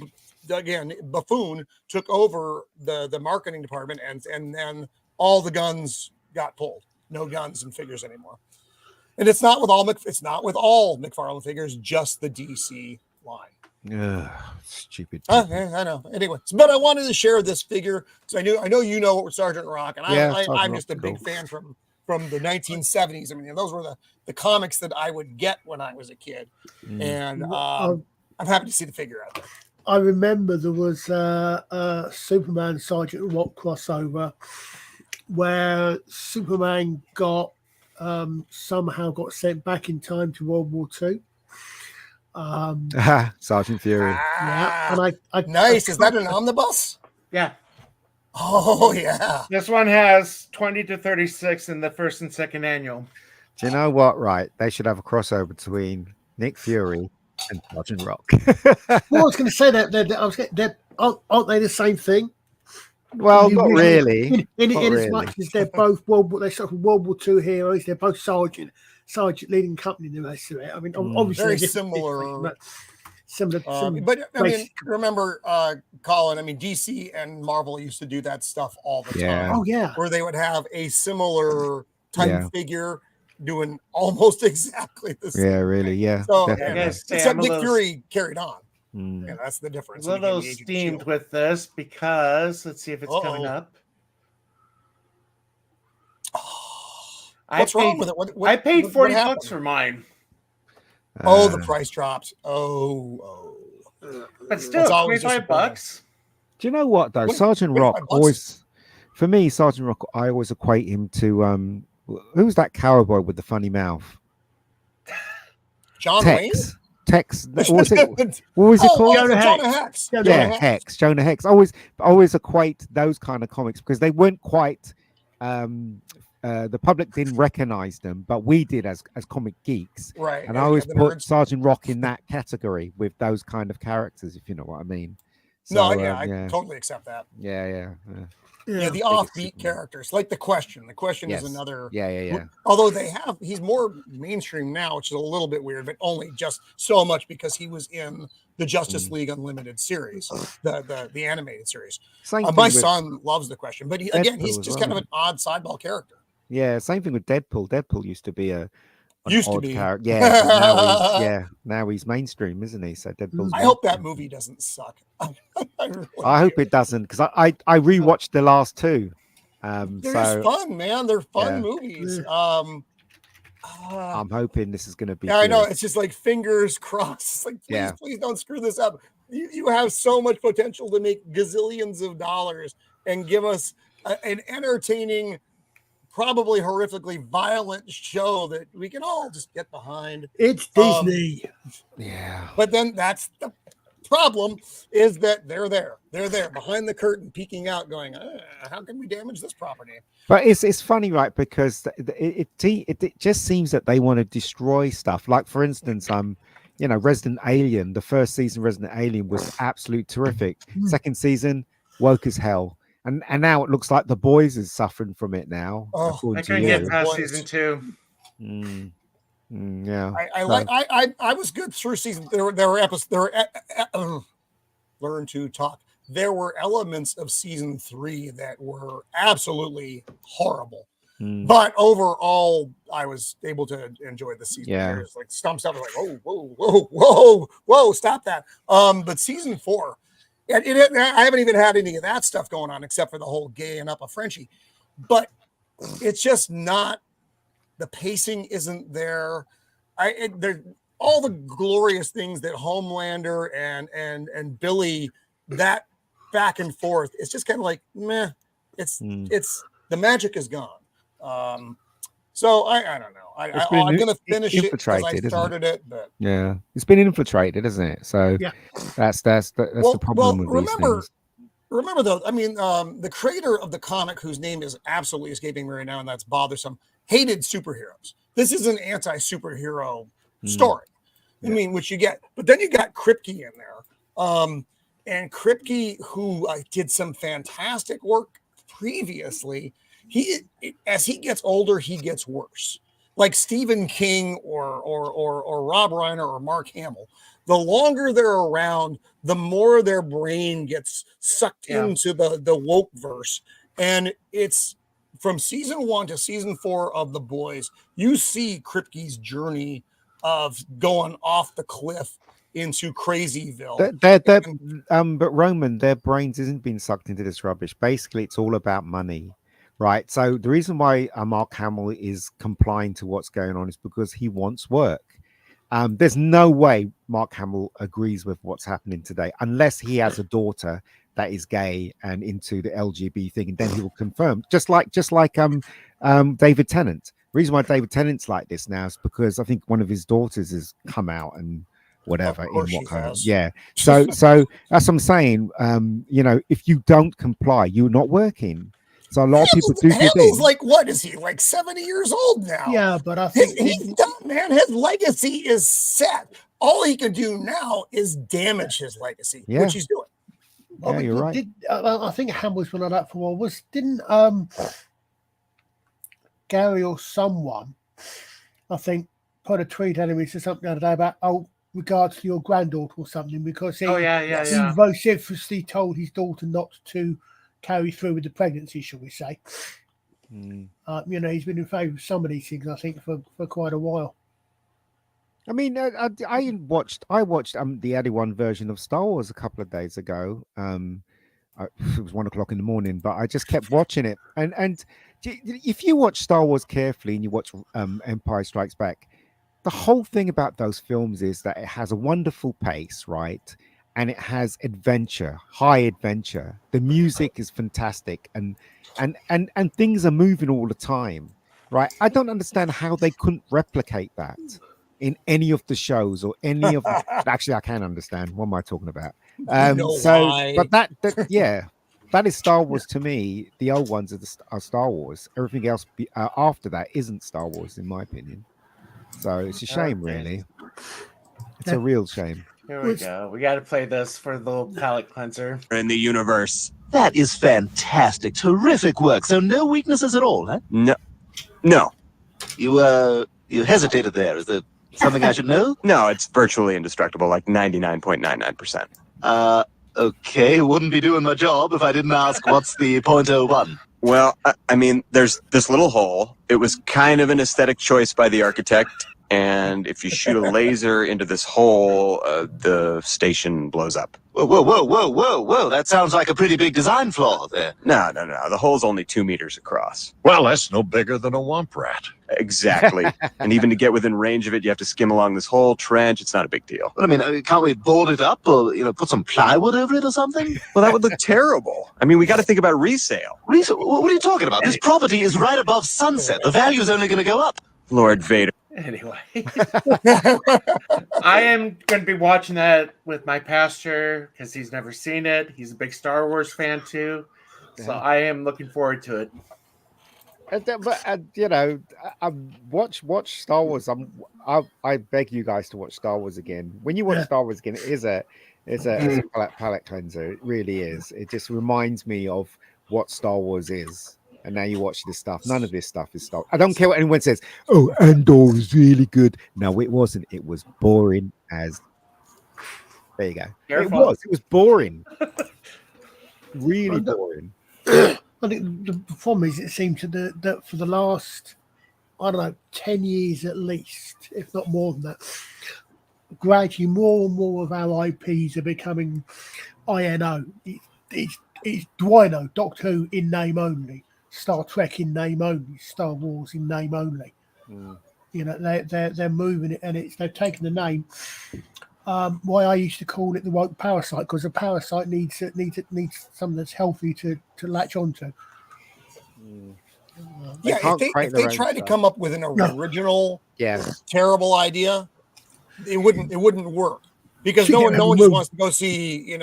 again, buffoon took over the marketing department, and then all the guns got pulled. No guns and figures anymore. And it's not with all McFarlane figures, just the DC line. Stupid. I know. Anyway, but I wanted to share this figure because I know you know Sergeant Rock, and I'm just a big fan from the 1970s. I mean, those were the comics that I would get when I was a kid, and I'm happy to see the figure out there. I remember there was a Superman Sergeant Rock crossover where Superman got somehow got sent back in time to World War II. Sergeant Fury. Yeah, and I Nice. Is that an omnibus? Yeah. Oh yeah. This one has 20 to 36 in the first and second annual. Do you know what? Right, they should have a crossover between Nick Fury and Sergeant Rock. Well, I was going to say that aren't they the same thing? Well, not really. In Not as really. much as they're both they sort of World War II heroes, they're both sergeant leading company in the rest of it. I mean, obviously Very they're different, similar. but similar. But I mean, basic. remember, Colin, I mean, DC and Marvel used to do that stuff all the Yeah. time. Oh yeah, Where they would have a similar type Yeah. figure doing almost exactly the same. Yeah, really. Yeah. So, definitely. I gotta say, except I'm a Nick little- Fury carried on. Mm. Yeah, that's the difference. A little He became the Agent of steamed S.H.I.E.L.D. with this because let's see if it's coming Uh-oh. up. What's wrong with it? I paid what 40 happened? bucks for mine, Oh, the Uh, price dropped. Oh. but still, That's always 25 disappointing. bucks. Do you know what though? What- Sergeant 25 Rock bucks? always, for me, Sergeant Rock, I always equate him to who's that cowboy with the funny mouth? John Wayne? Tex. What was it? What was it called? Jonah Hex. Jonah Hex. Yeah, Jonah Hex. Always equate those kind of comics because they weren't quite. The public didn't recognize them, but we did as comic geeks. Right. And I always the put nerds. Sergeant Rock in that category with those kind of characters, if you know what I mean. No, So, yeah, I yeah, totally accept that. yeah. Yeah, the Biggest offbeat Superman. characters, like the Question. The Question Yes. is another. Yeah. Although he's more mainstream now, which is a little bit weird, but only just so much because he was in the Justice League Unlimited series, the animated series. Same My thing with- son loves the Question, but again, he's Deadpool as just well. kind of an odd sideball character. Yeah, same thing with Deadpool. Deadpool used to be an Used to odd be. character. Yeah, now he's mainstream, isn't he? So Deadpool's I hope that mainstream. movie doesn't suck. Really I hope it doesn't because I rewatched the last two. They're So just fun, man. They're fun Yeah. movies. I'm hoping this is going to be. Yeah, I know. good. It's just like fingers crossed. It's like, Yeah. please don't screw this up. You have so much potential to make gazillions of dollars and give us an entertaining, probably horrifically violent show that we can all just get behind. it's Disney. Yeah. But then that's the problem is that they're there behind the curtain, peeking out, going, how can we damage this property? But it's funny, right? Because it just seems that they want to destroy stuff. Like for instance, Resident Alien. The first season, of Resident Alien was absolute terrific. Second season, woke as hell, and now it looks like The Boys is suffering from it now. Oh, according I to couldn't you. get past Boys. season 2. Yeah. I was good through season. There were episodes. Learn to talk. There were elements of season 3 that were absolutely horrible. Mm. But overall, I was able to enjoy the season. Yeah. There's like some stuff was like, whoa, stop that. But season 4, I haven't even had any of that stuff going on except for the whole gay and up a Frenchie. But it's just not. The pacing isn't there. There's all the glorious things that Homelander and Billy, that back and forth. It's just kind of like meh. It's the magic is gone. So I don't know. I'm going to finish it because I infiltrated, isn't it? started it, but Yeah, it's been infiltrated, isn't it? So Yeah. that's the problem with remember, these things. remember though, I mean, the creator of the comic, whose name is absolutely escaping me right now, and that's bothersome, hated superheroes. This is an anti-superhero story. I mean, which you get, but then you got Kripke in there, and Kripke, who did some fantastic work previously. As he gets older, he gets worse. Like Stephen King or Rob Reiner or Mark Hamill. The longer they're around, the more their brain gets sucked into the woke verse. And it's from season 1 to season 4 of The Boys, you see Kripke's journey of going off the cliff into Crazyville. But Roman, their brains isn't being sucked into this rubbish. Basically, it's all about money, right? So the reason why Mark Hamill is complying to what's going on is because he wants work. There's no way Mark Hamill agrees with what's happening today, unless he has a daughter that is gay and into the LGBT thing, and then he will confirm. Just like David Tennant. The reason why David Tennant's like this now is because I think one of his daughters has come out and whatever. Yeah. So that's what I'm saying. If you don't comply, you're not working. So a lot of people do. Hamill's like, what is he, like 70 years old now? Yeah, but I think he's done, man. His legacy is set. All he can do now is damage his legacy, which he's doing. Yeah, you're right. I think Hamill's been on that for a while. Didn't Gary or someone, I think, put a tweet at him and said something the other day about regards to your granddaughter or something, because he vociferously told his daughter not to carry through with the pregnancy, shall we say. He's been in favour of some of these things, I think, for quite a while. I mean, I watched the added one version of Star Wars a couple of days ago. It was 1 o'clock in the morning, but I just kept watching it. And if you watch Star Wars carefully and you watch Empire Strikes Back, the whole thing about those films is that it has a wonderful pace, right? And it has adventure, high adventure. The music is fantastic, and things are moving all the time, right? I don't understand how they couldn't replicate that in any of the shows or any of the... Actually, I can understand. What am I talking about? But that is Star Wars to me. The old ones are Star Wars. Everything else after that isn't Star Wars, in my opinion. So it's a shame, really. It's a real shame. Here we go. We got to play this for the little palate cleanser. In the universe. That is fantastic. Terrific work. So no weaknesses at all, huh? No. You hesitated there. Is there something I should know? No, it's virtually indestructible, like 99.99%. Okay. Wouldn't be doing my job if I didn't ask what's the .01. Well, I mean, there's this little hole. It was kind of an aesthetic choice by the architect. And if you shoot a laser into this hole, the station blows up. Whoa. That sounds like a pretty big design flaw there. No. The hole's only 2 meters across. Well, that's no bigger than a womp rat. Exactly. And even to get within range of it, you have to skim along this whole trench. It's not a big deal. But I mean, can't we board it up or, put some plywood over it or something? Well, that would look terrible. I mean, we got to think about resale. Resale? What are you talking about? This property is right above Sunset. The value is only going to go up. Lord Vader. Anyway, I am going to be watching that with my pastor because he's never seen it. He's a big Star Wars fan too, so I am looking forward to it. Watch Star Wars. I beg you guys to watch Star Wars again. When you watch Star Wars again, it's a palate cleanser. It really is. It just reminds me of what Star Wars is. And now you watch this stuff. None of this stuff is Star Wars. I don't care what anyone says. Oh, Andor is really good. No, it wasn't. It was boring as. There you go. Careful. It was boring. Really boring. I think the problem is, it seems that for the last, 10 years at least, if not more than that, gradually more and more of our IPs are becoming INO. It's Dwayno, Doctor Who in name only. Star Trek in name only, Star Wars in name only. They're moving it, and they've taken the name. Why I used to call it the woke parasite, because a parasite needs something that's healthy to latch onto. If they tried to come up with an original, terrible idea, it wouldn't work, because no one just wants to go see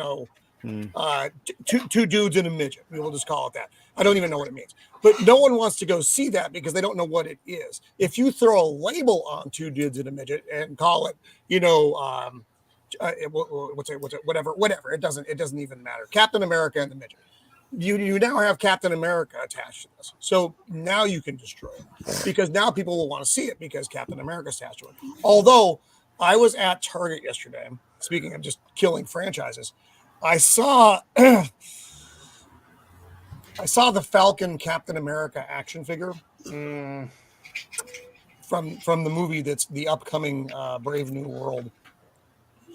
two dudes and a midget. We'll just call it that. I don't even know what it means, but no one wants to go see that because they don't know what it is. If you throw a label on two dudes and a midget and call it, whatever, it doesn't even matter. Captain America and the midget. You now have Captain America attached to this, so now you can destroy it because now people will want to see it because Captain America is attached to it. Although I was at Target yesterday. Speaking of just killing franchises, I saw. I saw the Falcon Captain America action figure from the movie that's the upcoming Brave New World.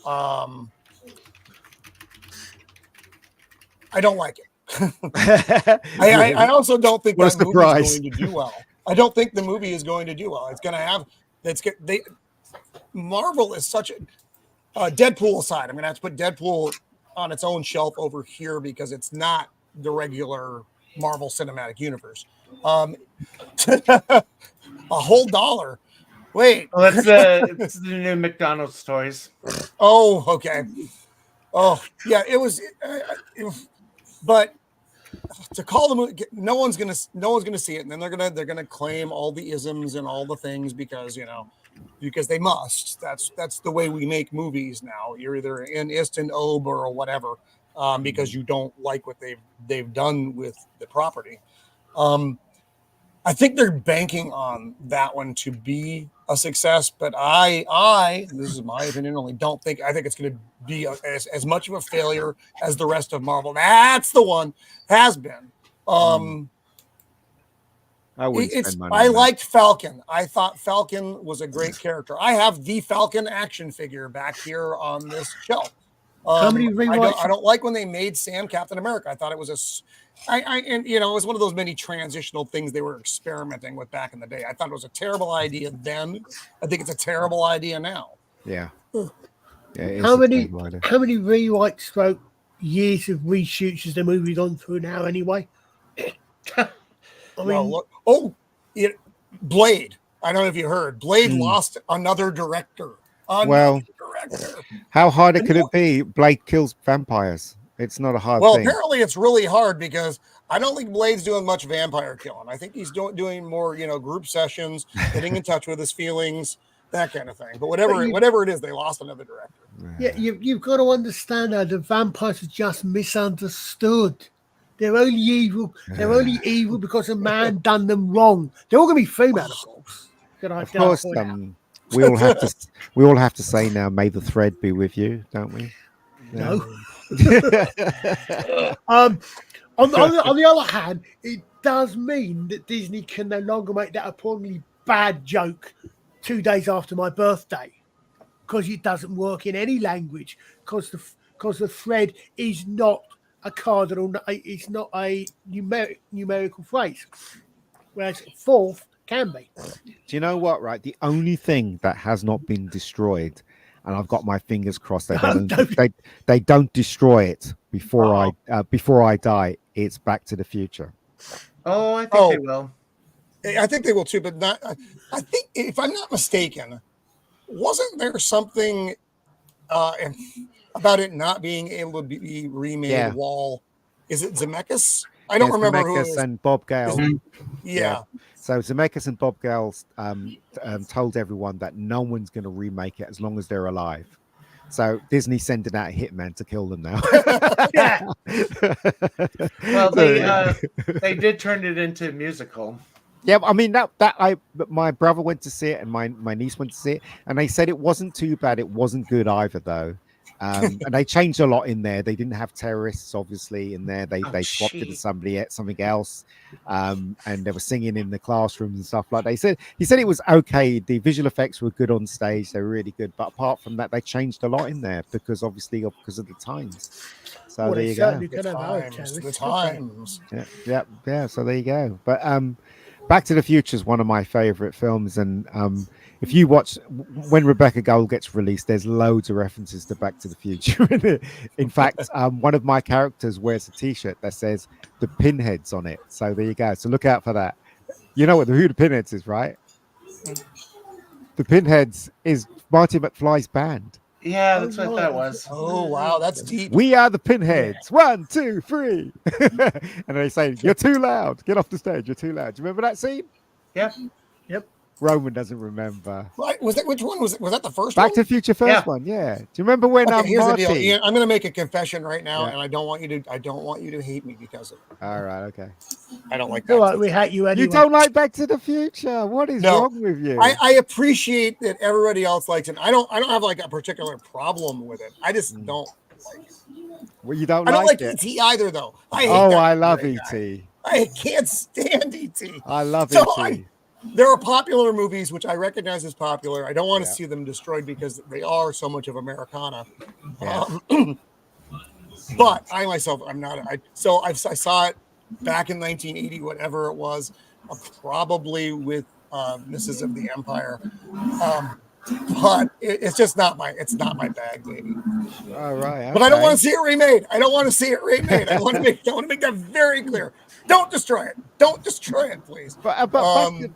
I don't like it. I also don't think that movie is going to do well. I don't think the movie is going to do well. Marvel is such a Deadpool aside. I'm gonna have to put Deadpool on its own shelf over here because it's not the regular Marvel Cinematic Universe. A whole $1. Wait, Well, it's the new McDonald's toys. Oh, okay. Oh, yeah. It was, but to call the movie, no one's gonna see it, and then they're gonna claim all the isms and all the things because they must. That's the way we make movies now. You're either in ist and ob or whatever, because you don't like what they've done with the property. I think they're banking on that one to be a success, but I this is my opinion only, I think it's going to be as much of a failure as the rest of Marvel. That's the one has been. I liked Falcon. I thought Falcon was a great character. I have the Falcon action figure back here on this shelf. How many rewrites? I don't like when they made Sam Captain America. I thought it was it was one of those many transitional things they were experimenting with back in the day. I thought it was a terrible idea then. I think it's a terrible idea now. Yeah. How many rewrites stroke years of reshoots has the movie gone through now anyway? Blade. I don't know if you heard. Blade lost another director. How hard could it be? Blade kills vampires. It's not a hard thing. Well, apparently it's really hard because I don't think Blade's doing much vampire killing. I think he's doing more, group sessions, getting in touch with his feelings, that kind of thing. But whatever it is, they lost another director. Yeah, you've got to understand that the vampires are just misunderstood. They're only evil. They're only evil because a man done them wrong. They're all going to be female, of course. Of course, we all have to say now, may the thread be with you, don't we? No. On the other hand, it does mean that Disney can no longer make that appallingly bad joke 2 days after my birthday because it doesn't work in any language because the thread is not a cardinal, it's not a numerical phrase, whereas fourth can be. Do you know what? Right, the only thing that has not been destroyed, and I've got my fingers crossed they don't destroy it before I die. It's Back to the Future. Oh, I think they will. I think they will too, but not. I think, if I'm not mistaken, wasn't there something about it not being able to be remade? Yeah. Wall, is it Zemeckis? I don't remember who it is. And Bob Gale. Yeah. So Zemeckis and Bob Gale told everyone that no one's going to remake it as long as they're alive. So Disney's sending out a hitman to kill them now. Well, they did turn it into a musical. Yeah, I mean my brother went to see it and my niece went to see it, and they said it wasn't too bad. It wasn't good either, though. And they changed a lot in there. They didn't have terrorists, obviously, in there. They swapped it to something else, and they were singing in the classrooms and stuff like that. He said it was okay. The visual effects were good on stage. They were really good, but apart from that, they changed a lot in there because of the times. So there you go. The times. Yeah. So there you go. But Back to the Future is one of my favorite films, and if you watch when Rebecca Gold gets released, there's loads of references to Back to the Future. In fact, one of my characters wears a T-shirt that says the Pinheads on it. So there you go. So look out for that. You know who the Pinheads is, right? The Pinheads is Marty McFly's band. Yeah, that's what that was. Oh, wow, that's deep. We are the Pinheads. 1, 2, 3. And they say, "You're too loud. Get off the stage. You're too loud." Do you remember that scene? Yep. Roman doesn't remember. Right. Was that which one was it? Was that the first Back one? to the Future first one? Yeah. Do you remember when here's Marty? the deal. Ian, I'm going to make a confession right now, and I don't want you to hate me because of it. All right. Okay. I don't like that. All right, we hate you anyway. You don't like Back to the Future? What is wrong with you? I appreciate that everybody else likes it. I don't have like a particular problem with it. I just don't like it. Well, you don't. I don't like it. E.T. either, though. I love E.T. I can't stand E.T. I love E.T. There are popular movies which I recognize as popular. I don't want to see them destroyed because they are so much of Americana. Yeah. But I myself, I'm not. I saw it back in 1980, whatever it was, probably with Misses of the Empire. but it's just not my bag, baby. All right, but I don't want to see it remade. I want to make that very clear. Don't destroy it. Don't destroy it, please. But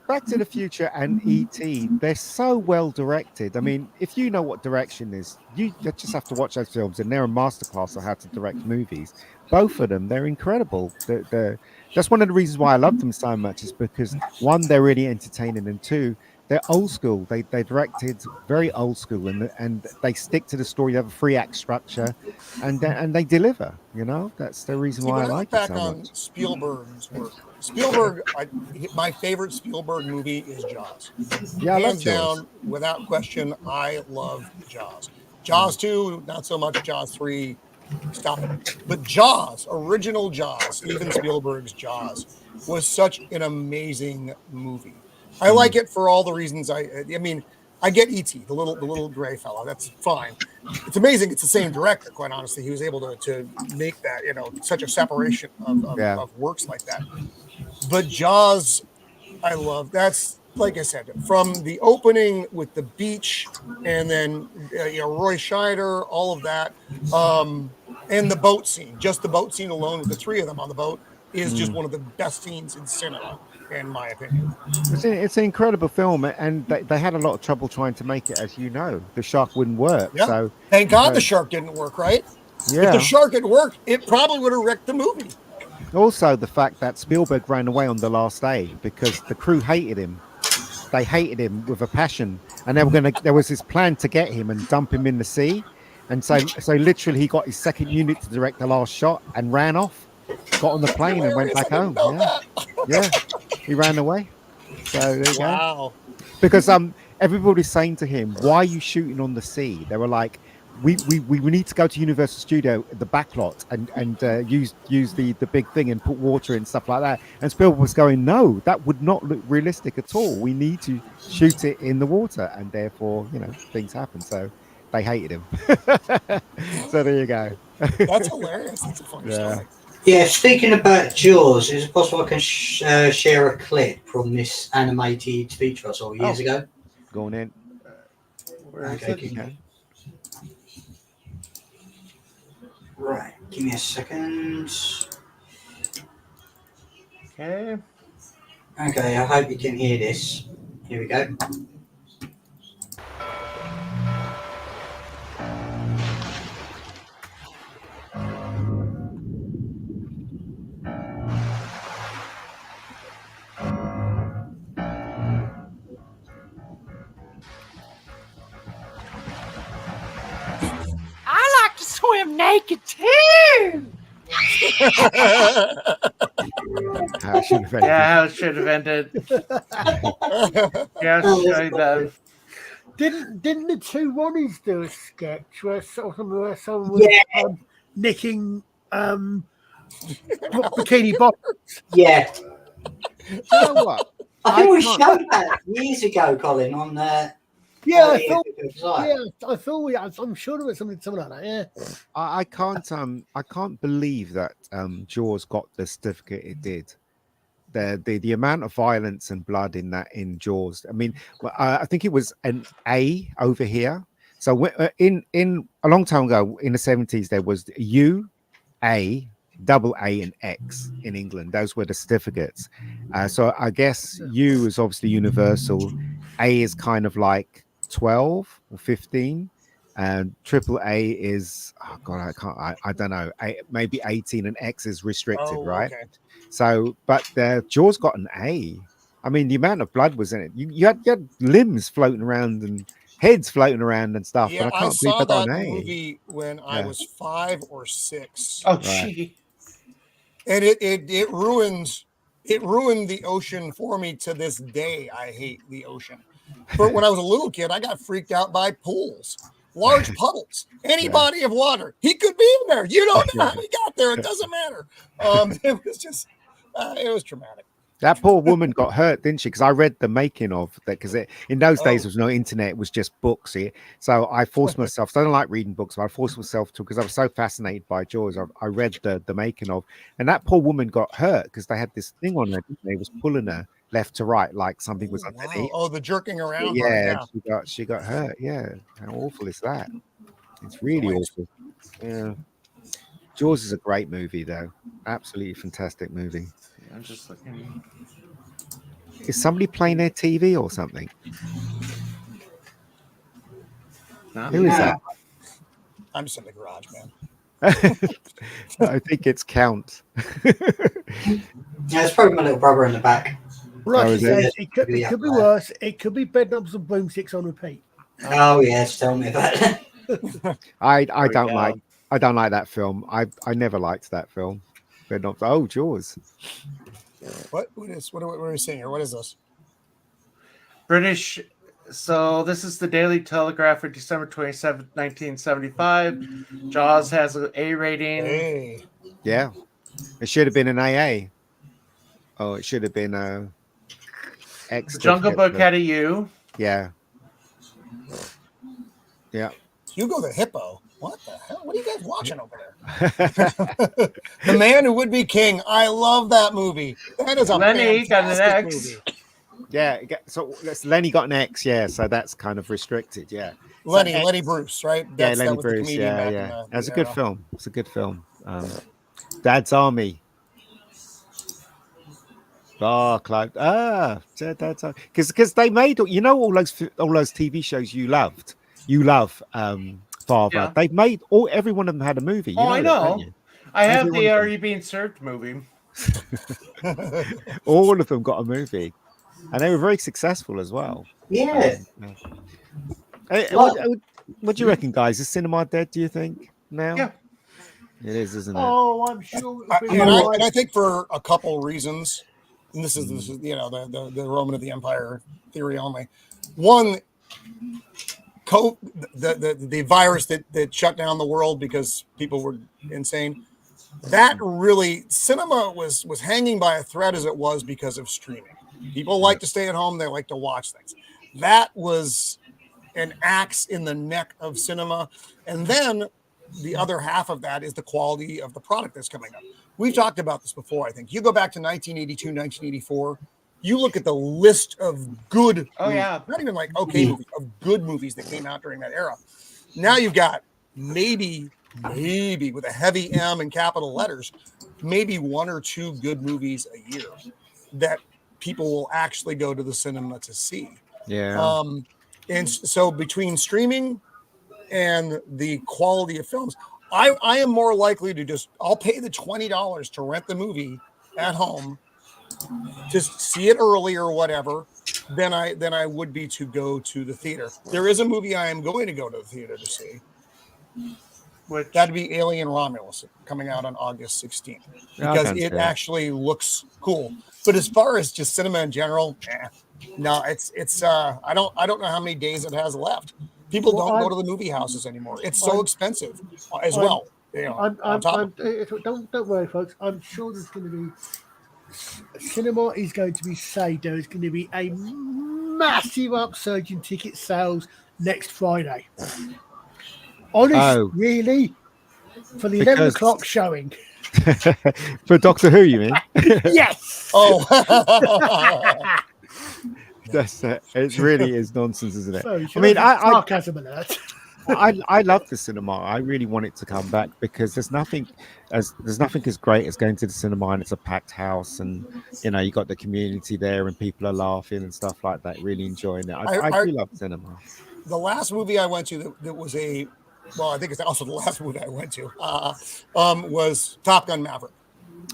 Back to the Future and E.T., they're so well directed. I mean, if you know what direction is, you just have to watch those films, and they're a masterclass on how to direct movies. Both of them, they're incredible. That's one of the reasons why I love them so much, is because one, they're really entertaining, and two, they're old school. They directed very old school, and they stick to the story. They have a 3-act structure, and they deliver. You know, that's the reason why I like it so much. On Spielberg's work. Spielberg, my favorite Spielberg movie is Jaws. Yeah, hands down, without question, I love Jaws. Jaws 2, not so much. Jaws 3, stop it. But Jaws, original Jaws, Steven Spielberg's Jaws, was such an amazing movie. I like it for all the reasons. I mean, I get E.T., the little gray fellow. That's fine. It's amazing. It's the same director, quite honestly. He was able to make that, such a separation of works like that. But Jaws, I love. That's, like I said, from the opening with the beach, and then Roy Scheider, all of that, and the boat scene. Just the boat scene alone, with the three of them on the boat, is just one of the best scenes in cinema, in my opinion. It's an incredible film, and they had a lot of trouble trying to make it, as you know. The shark wouldn't work. Yeah. So thank God the shark didn't work, right? Yeah. If the shark had worked, it probably would have wrecked the movie. Also, the fact that Spielberg ran away on the last day because the crew hated him. They hated him with a passion, and there was this plan to get him and dump him in the sea. And so literally he got his second unit to direct the last shot and ran off. Got on the plane and went back home. Yeah, he ran away. So there you go. Because everybody's saying to him, "Why are you shooting on the sea?" They were like, "We need to go to Universal Studio, the back lot, and use the big thing and put water in and stuff like that." And Spielberg was going, "No, that would not look realistic at all. We need to shoot it in the water," and therefore, things happen. So they hated him. So there you go. That's hilarious. That's a funny story. Yeah, speaking about Jaws, is it possible I can share a clip from this animated feature I saw years ago? Go on in. Okay. Right, give me a second. Okay. Okay, I hope you can hear this. Here we go. I like to swim naked too. How it should have ended. Yes, I know. Didn't the two Ronnies do a sketch where someone was nicking bikini bottoms? Yeah. You know what? I think we showed that years ago, Colin, on Yeah, I thought we. I'm sure there was something like that. Yeah, I can't believe that Jaws got the certificate it did. The amount of violence and blood in Jaws. I mean, I think it was an A over here. So in a long time ago in the 70s, there was U, A, double A, and X in England. Those were the certificates. So I guess U is obviously universal. A is kind of like 12 or 15, and triple A is I don't know, maybe 18, and X is restricted, right? Okay. So, but Jaws got an A. I mean, the amount of blood was in it. You had limbs floating around and heads floating around and stuff. Yeah, but I I can't believe saw got that an A. movie when I was 5 or 6. Oh, gee. And it ruined the ocean for me to this day. I hate the ocean. But when I was a little kid, I got freaked out by pools, large puddles, any body of water. He could be in there. You don't know how he got there. It doesn't matter. It was just, it was traumatic. That poor woman got hurt, didn't she? Because I read the making of that. Because in those days there was no internet; it was just books. So I forced myself. So I don't like reading books, but I forced myself to because I was so fascinated by Jaws. I read the making of, and that poor woman got hurt because they had this thing on her. They was pulling her left to right, like something was underneath. Oh, the jerking around. Yeah, she got hurt. Yeah, how awful is that? It's really awful. Yeah, Jaws is a great movie, though. Absolutely fantastic movie. Yeah, I'm just looking. Is somebody playing their TV or something? Who is that? I'm just in the garage, man. I think it's Count. Yeah, it's probably my little brother in the back. Like you said, it could be worse. It could be Bedknobs and Broomsticks on repeat. Oh yes, tell me about it. I don't like that film. I never liked that film. Bedknobs. Oh, Jaws. What are we seeing here? What is this? British. So this is the Daily Telegraph for December 27th, 1975. Jaws has an A rating. Hey. Yeah. It should have been an AA. Oh, it should have been a X. Jungle Book had a U. Yeah. Yeah. Hugo the Hippo. What the hell? What are you guys watching over there? The Man Who Would Be King. I love that movie. That is a Lenny got an X. movie. Yeah, so Lenny got an X, yeah, so that's kind of restricted, yeah. Lenny Bruce, right? Yeah, Lenny Bruce, yeah. That's a good film. It's a good film. Dad's Army. Clive. Dad's Army. Because they made, all those TV shows you loved. You love Father. Yeah. They've made every one of them had a movie. I know. That, I have the Are You Being Served movie. All of them got a movie. And they were very successful as well. Yeah. What do you reckon, guys? Is cinema dead, do you think, now? Yeah. It is, isn't it? Oh, I'm sure. And I think for a couple reasons, and this is the Roman of the Empire theory only. One, the virus that shut down the world because people were insane. That really, cinema was hanging by a thread as it was because of streaming. People like to stay at home. They like to watch things. That was an axe in the neck of cinema. And then the other half of that is the quality of the product that's coming up. We've talked about this before, I think. You go back to 1982, 1984. You look at the list of good movies, not even like okay movies, of good movies that came out during that era. Now you've got maybe with a heavy M in capital letters, maybe one or two good movies a year that people will actually go to the cinema to see. Yeah. And so between streaming and the quality of films, I am more likely to I'll pay the $20 to rent the movie at home, just see it early or whatever, than I would be to go to the theater. There is a movie I am going to go to the theater to see. That'd be Alien Romulus, coming out on August 16th, because it actually looks cool. But as far as just cinema in general, no, it's I don't know how many days it has left. People don't go to the movie houses anymore. It's so expensive as well. Don't worry, folks. I'm sure there's going to be cinema is going to be saved. There is going to be a massive upsurge in ticket sales next Friday. Honest, really? For the 11 o'clock showing. For Doctor Who, you mean? Yes. Oh. That's it. Really is nonsense, isn't it? Sorry, I mean, sarcasm alert. I love the cinema. I really want it to come back because there's nothing as great as going to the cinema and it's a packed house and you got the community there and people are laughing and stuff like that, really enjoying it. I do love cinema. The last movie I went to that was I think it's also the last movie I went to was Top Gun Maverick.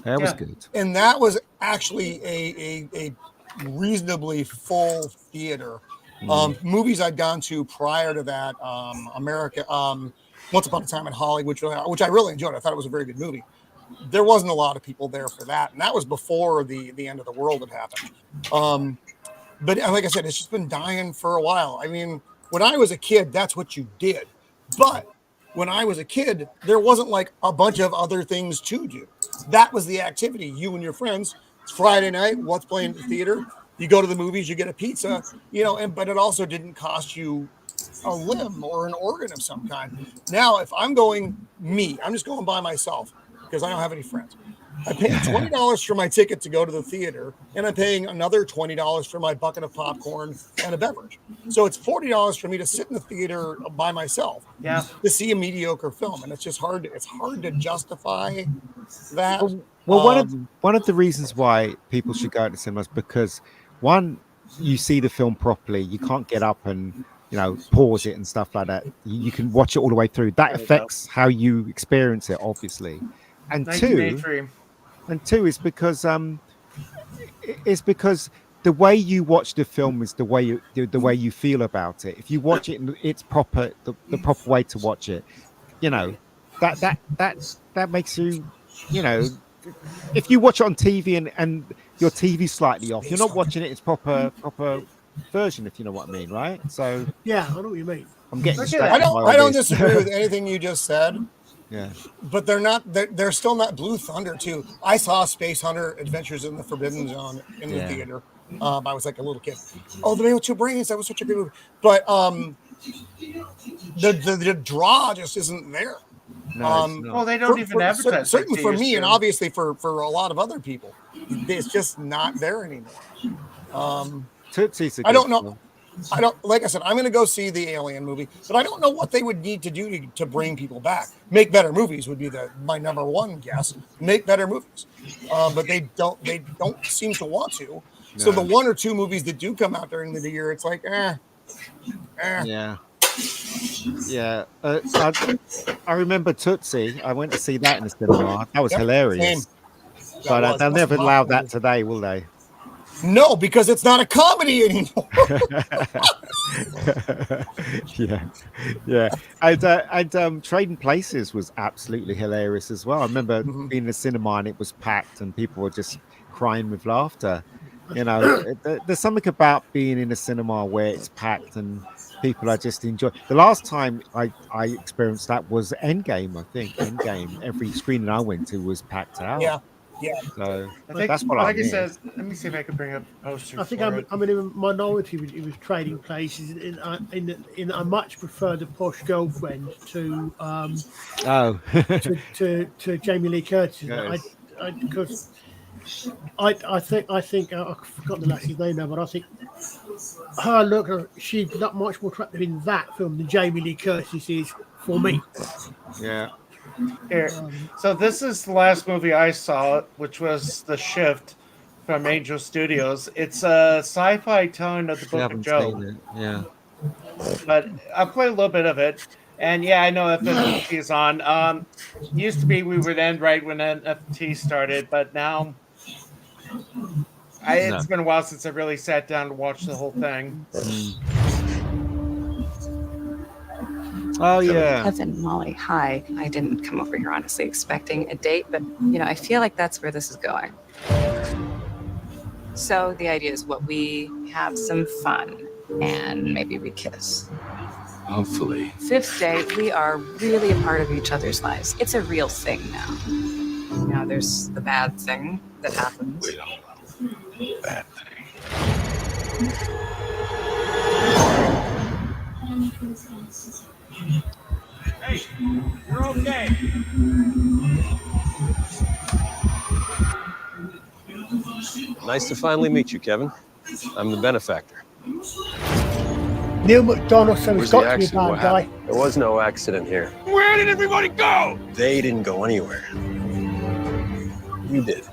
That was good. And that was actually a reasonably full theater. Movies I'd gone to prior to that, Once Upon a Time in Hollywood, which I really enjoyed. I thought it was a very good movie. There wasn't a lot of people there for that, and that was before the end of the world had happened. But like I said, it's just been dying for a while. I mean, when I was a kid, that's what you did. But when I was a kid, there wasn't like a bunch of other things to do. That was the activity. You and your friends. It's Friday night. What's playing at the theater? You go to the movies. You get a pizza. But it also didn't cost you a limb or an organ of some kind. Now, if I'm going I'm just going by myself because I don't have any friends. I paid $20 for my ticket to go to the theater, and I'm paying another $20 for my bucket of popcorn and a beverage. So it's $40 for me to sit in the theater by myself to see a mediocre film, and it's just hard. It's hard to justify that. Well, one of the reasons why people should go to cinemas because one, you see the film properly. You can't get up and pause it and stuff like that. You can watch it all the way through. That affects how you experience it, obviously. And two is because the way you watch the film is the way you feel about it. If you watch it, it's proper the proper way to watch it. That makes you if you watch it on TV and your TV's slightly off, you're not watching it its proper version, if you know what I mean, right? So yeah, I know what you mean. I'm getting I don't disagree with anything you just said. Yeah, but they're still not Blue Thunder too. I saw Space Hunter Adventures in the Forbidden Zone in the theater. I was like a little kid. Oh, The Man with Two Brains, that was such a good movie. But the draw just isn't there. Well, they don't even advertise. Certainly for me, and obviously for a lot of other people, it's just not there anymore. Tootsie's I don't know. Like I said, I'm going to go see the Alien movie, but I don't know what they would need to do to bring people back. Make better movies would be my number one guess. Make better movies, but they don't seem to want to. No. So the one or two movies that do come out during the year, it's like, Yeah. I remember Tootsie. I went to see that in the cinema. That was hilarious. But they'll never allow that today, will they? No, because it's not a comedy anymore. And Trading Places was absolutely hilarious as well. I remember being in the cinema and it was packed and people were just crying with laughter. There's something about being in a cinema where it's packed and people are just enjoying. The last time I experienced that was Endgame. I think Endgame. Every screening I went to was packed out. Yeah. So I think, that's what like I it says. Let me see if I can bring up a poster. I think I'm in a minority with Trading Places. In I much prefer the posh girlfriend to to Jamie Lee Curtis. Yes. Because I think I forgot the lass's name now, but I think she's not much more attractive in that film than Jamie Lee Curtis is for me. Yeah. Here. So this is the last movie I saw, which was The Shift from Angel Studios. It's a sci-fi telling of the Book of Job. Yeah. But I'll play a little bit of it. And yeah, I know FFT is on. Used to be we would end right when FFT started, but now it's been a while since I really sat down to watch the whole thing. Oh, yeah. Kevin, Molly, hi. I didn't come over here honestly expecting a date, but, I feel like that's where this is going. So the idea is we have some fun and maybe we kiss. Hopefully. Fifth date, we are really a part of each other's lives. It's a real thing now. Now there's the bad thing that happens. Wait, hold on. Bad thing. Hey, you're okay. Nice to finally meet you, Kevin. I'm the benefactor. Neil McDonough, so Where's he's got the to be a accident? bad What guy. happened? There was no accident here. Where did everybody go? They didn't go anywhere. You did.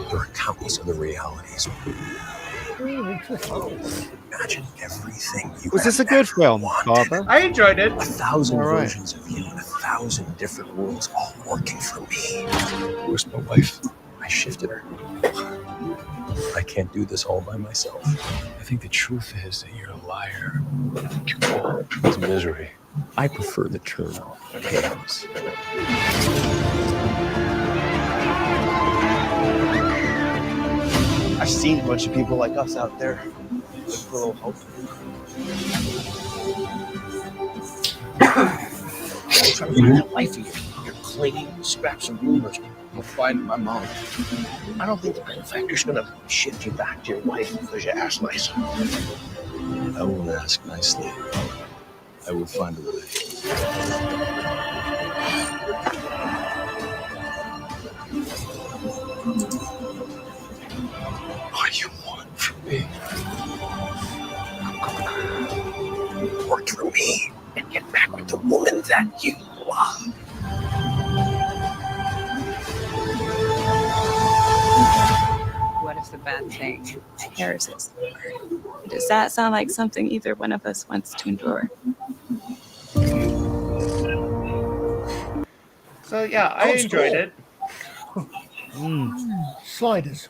There are countless other realities. Imagine everything you Was this a good film, Barbara? I enjoyed it. 1,000 right. versions of you in 1,000 different worlds, all working for me. Where's my wife? I shifted her. I can't do this all by myself. I think the truth is that you're a liar. You call it misery. I prefer the term chaos. I've seen a bunch of people like us out there with a little hope. In that life, you're clinging scraps of rumors. I'm fighting my mom. I don't think the benefactor's gonna shift you back to your wife because you asked nice. I won't ask nicely. I will find a way. Work through me and get back with the woman that you love. What if the bad thing tears us apart? Does that sound like something either one of us wants to endure? So yeah, I enjoyed it. Sliders.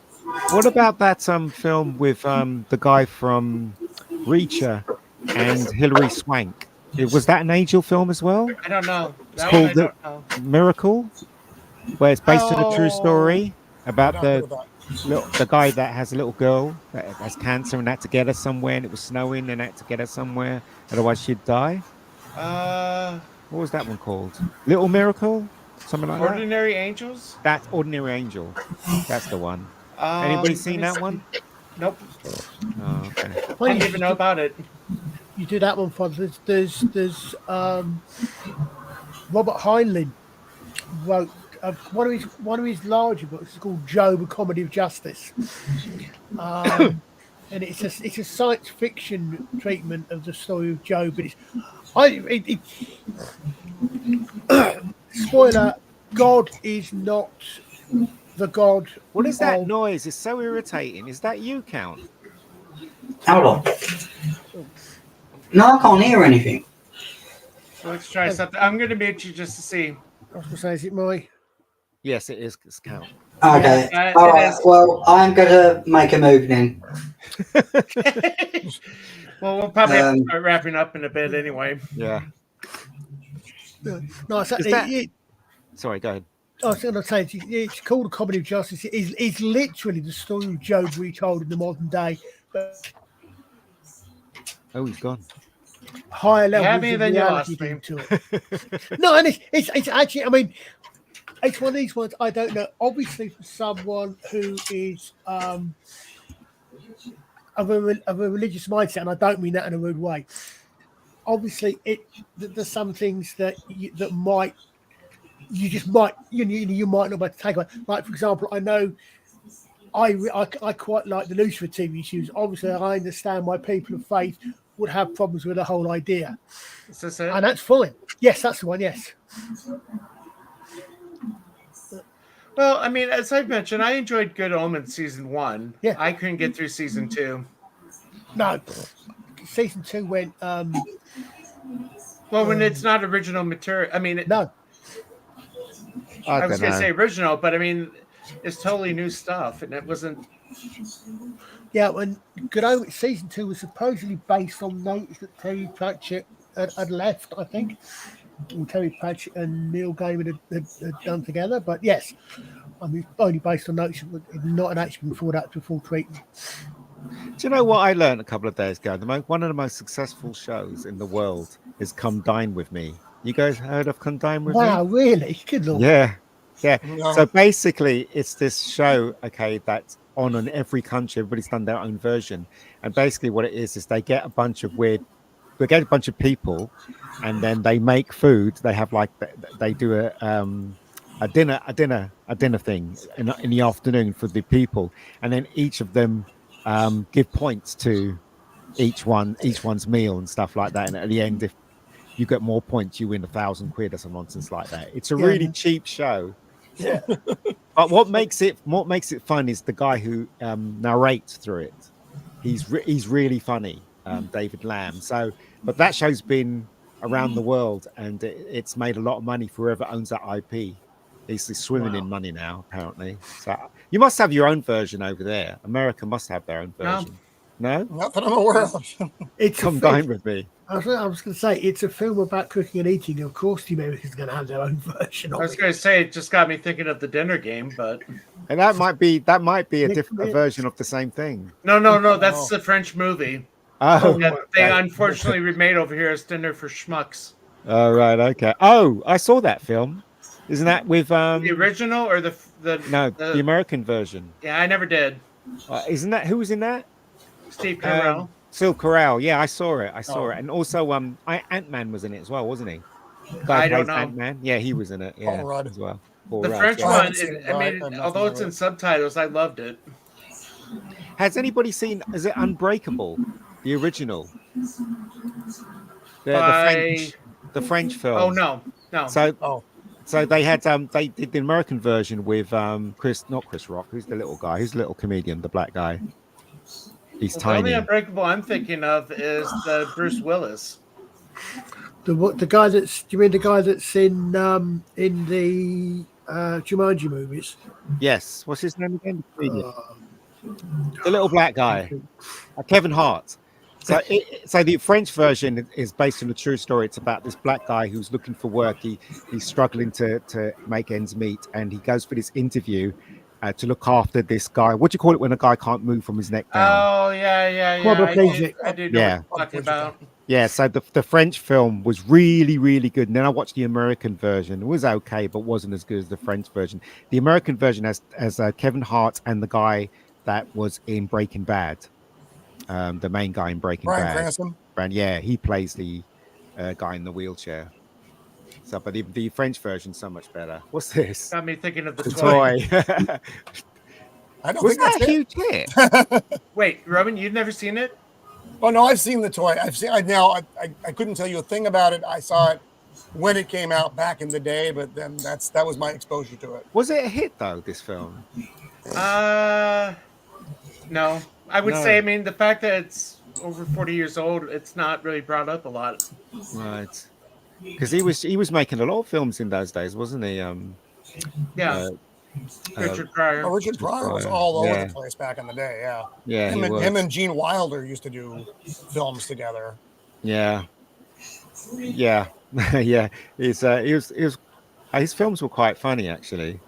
What about that film with the guy from Reacher and Hilary Swank? Was that an Angel film as well? I don't know. It's That one I called don't know. Miracle, where it's based on a true story about the guy that has a little girl that has cancer and had to get her somewhere, and it was snowing and had to get her somewhere, otherwise she'd die. What was that one called? Little Miracle? Something like Ordinary Angels? that? That's Ordinary Angel. That's the one. Anybody seen that one? Nope. Oh, okay. I didn't even know about it. You do that one, Fonz. There's Robert Heinlein wrote one of his larger books. It's called Job: A Comedy of Justice, and it's a science fiction treatment of the story of Job. But spoiler: God is not the God. What is that noise? It's so irritating. Is that you, Count? Hold on. No, I can't hear anything. So let's try something. I'm going to mute you just to see. I was going to say, is it my? Yes, it is. It's Count. Okay. Yeah, All it right. is. Well, I'm going to make a move then. Well, we'll probably have to start wrapping up in a bit anyway. Yeah. No, Sorry, go ahead. I was going to say it's called A Comedy of Justice. It's literally the story of Job retold in the modern day, but he's gone. Higher levels Happy of then you reality lost me. into it. No, and it's actually, I mean, it's one of these ones I don't know. Obviously, for someone who is of a religious mindset, and I don't mean that in a rude way. Obviously, there's some things that you might not be able to take away. Like, for example, I know I quite like the Lucifer TV shows. Obviously, I understand why people of faith would have problems with the whole idea. Is this it? And that's fine. Yes, that's the one, yes. Well, I mean, as I've mentioned, I enjoyed Good Omens season 1. Yeah. I couldn't get through season 2. No. Season 2 went... well, when it's not original material, I mean... No. I was going to say original, but I mean, it's totally new stuff, and it wasn't... Yeah, when Good Omens season 2 was supposedly based on notes that Terry Pratchett had left, I think. Or Terry Pratchett and Neil Gaiman had done together. But yes, I mean, only based on notes, not actually before that to full treatment. Do you know what I learned a couple of days ago? One of the most successful shows in the world is Come Dine With Me. You guys heard of Come Dine With Me? Wow, really? Good Lord. Yeah. No. So basically, it's this show, that's on in every country. Everybody's done their own version. And basically what it is they get a bunch of people, and then they make food. They have they do a dinner thing in the afternoon for the people, and then each of them give points to each one's meal and stuff like that. And at the end, if you get more points, you win £1,000 or some nonsense like that. It's a really cheap show. Yeah. But what makes it fun is the guy who narrates through it. He's really funny, David Lamb. So, but that show's been around the world, and it's made a lot of money for whoever owns that IP. He's swimming in money now, apparently. So you must have your own version over there. America must have their own version. No? Not that I'm aware of. Come Dine With Me. I was going to say, it's a film about cooking and eating. Of course, the Americans are going to have their own version of it. I was going to say, it just got me thinking of the dinner game, but... And that might be a version of the same thing. No, that's the French movie. Oh. That they unfortunately remade over here as Dinner for Schmucks. Oh, right, okay. Oh, I saw that film. Isn't that with... the original or the the American version? Yeah, I never did. Isn't that... Who was in that? Steve Carell. Steve Carell, yeah, I saw it. And also, Ant-Man was in it as well, wasn't he? I don't know. Ant-Man. Yeah, he was in it. Yeah, as well. The French one, I mean, although it's in subtitles, I loved it. Has anybody seen? Is it Unbreakable, the original? The French film. Oh no. So they had they did the American version with not Chris Rock. Who's the little guy? Who's the little comedian? The black guy. He's The tiny. only Unbreakable I'm thinking of is the Bruce Willis. The guy that's you mean the guy that's in the Jumanji movies? Yes. What's his name again? The little black guy, Kevin Hart. So the French version is based on a true story. It's about this black guy who's looking for work. He's struggling to make ends meet, and he goes for this interview to look after this guy. What do you call it when a guy can't move from his neck down? Oh yeah. I do know what you're talking about. Yeah, so the French film was really, really good. And then I watched the American version. It was okay, but wasn't as good as the French version. The American version has Kevin Hart and the guy that was in Breaking Bad. The main guy in Breaking Bad. Cranston? Yeah, he plays the guy in the wheelchair. So, but the French version's so much better. What's this? Got me thinking of the toy. I don't Was think that that's a it. huge hit? Wait, Robin, you've never seen it? Oh no, I've seen the toy. I couldn't tell you a thing about it. I saw it when it came out back in the day, but then that was my exposure to it. Was it a hit though? This film? No. I would say, I mean, the fact that it's over 40 years old, it's not really brought up a lot. Right. Because he was making a lot of films in those days, wasn't he? Yeah. Richard Pryor. Oh, Richard Pryor was all over Yeah. the place back in the day. Yeah. Yeah, he was. Him and Gene Wilder used to do films together. Yeah. Yeah. Yeah. His films were quite funny actually.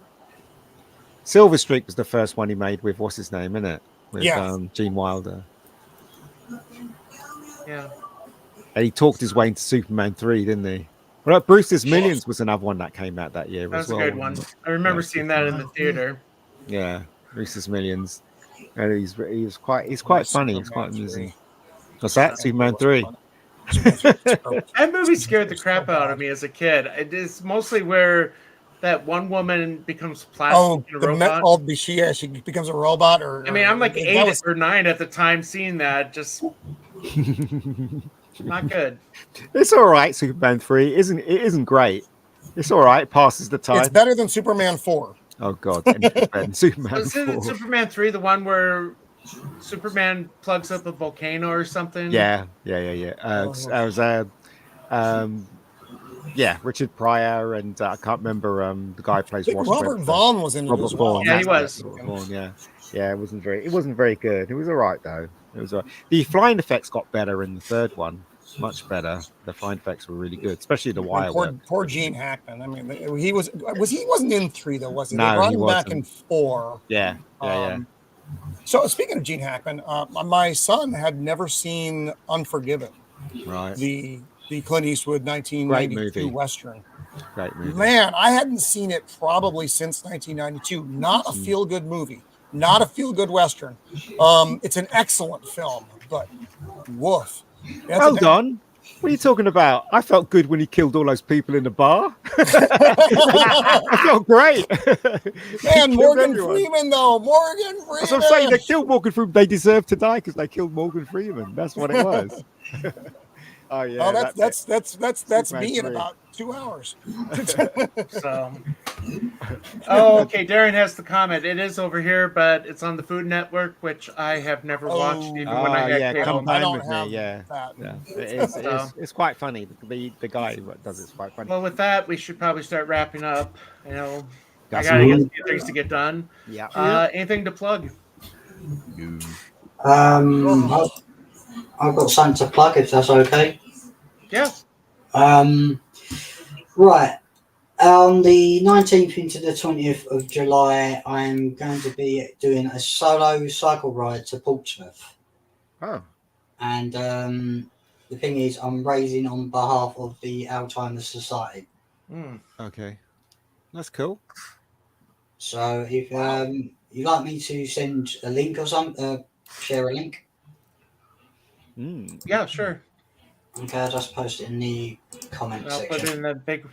Silver Streak was the first one he made with what's his name, isn't it? With Gene Wilder. Yeah. And he talked his way into Superman 3, didn't he? Well, Bruce's Millions was another one that came out that year That as was well. a good one. I remember seeing that in the theater. Yeah, Bruce's Millions. And he's quite funny. He's quite amusing. What's that? Superman 3. That movie scared the crap out of me as a kid. It is mostly where that one woman becomes plastic in a robot. She becomes a robot, or I mean, I'm like 8 or 9 at the time seeing that. Just not good. It's all right. Superman 3 isn't great. It's all right. It passes the time. It's better than Superman 4. Oh God, anything's better than Superman Isn't 4. Superman 3 the one where Superman plugs up a volcano or something? Yeah. Richard Pryor and I can't remember the guy who plays Robert Vaughn was in it as well. Vaughn, Yeah, he was. Robert Vaughn, yeah. It wasn't very good. It was all right though. It was all right. The flying effects got better in the third one, much better. The flying effects were really good, especially the wire work. Poor Gene Hackman. I mean, he wasn't in 3 though, was he? No, they brought he him back wasn't. in 4. Yeah. So speaking of Gene Hackman, my son had never seen Unforgiven. Right. The Clint Eastwood 1992 Western. Great movie. Man, I hadn't seen it probably since 1992. Not a feel-good movie. Not a feel-good Western. It's an excellent film, but woof. Hold on. What are you talking about? I felt good when he killed all those people in the bar. I felt great. Man, Morgan Freeman, though. Morgan Freeman. That's what I'm saying. They killed Morgan Freeman. They deserve to die because they killed Morgan Freeman. That's what it was. Oh yeah. Oh, that's Superman me in 3. about 2 hours. Okay. Darren has the comment. It is over here, but it's on the Food Network, which I have never watched, even when I had cable. Come home with me. Yeah. It's quite funny. The guy who does it's quite funny. Well, with that, we should probably start wrapping up. You know, Got I gotta get some- a few things to get done. Yeah. Anything to plug? I've got something to plug if that's okay. Yeah. Right. On the 19th into the 20th of July, I'm going to be doing a solo cycle ride to Portsmouth. Oh. And the thing is, I'm raising on behalf of the Alzheimer's Society. Okay. That's cool. So if you'd like me to send a link or something, share a link. Yeah, sure. Okay, I'll just post it in the comment I'll section. put it in the big.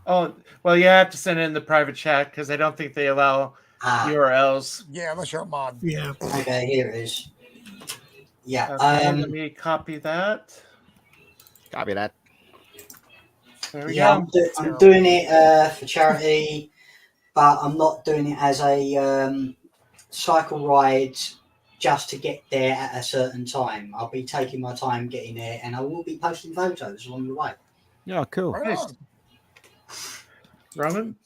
Oh, well, you have to send it in the private chat because I don't think they allow URLs. Yeah, unless you're a mod. Yeah. Okay, here it is. Yeah. Okay, let me copy that. Copy that. There we Yeah, go. I'm doing it for charity, but I'm not doing it as a cycle ride just to get there at a certain time. I'll be taking my time getting there, and I will be posting photos along the way. Yeah, cool. Right on. Roman?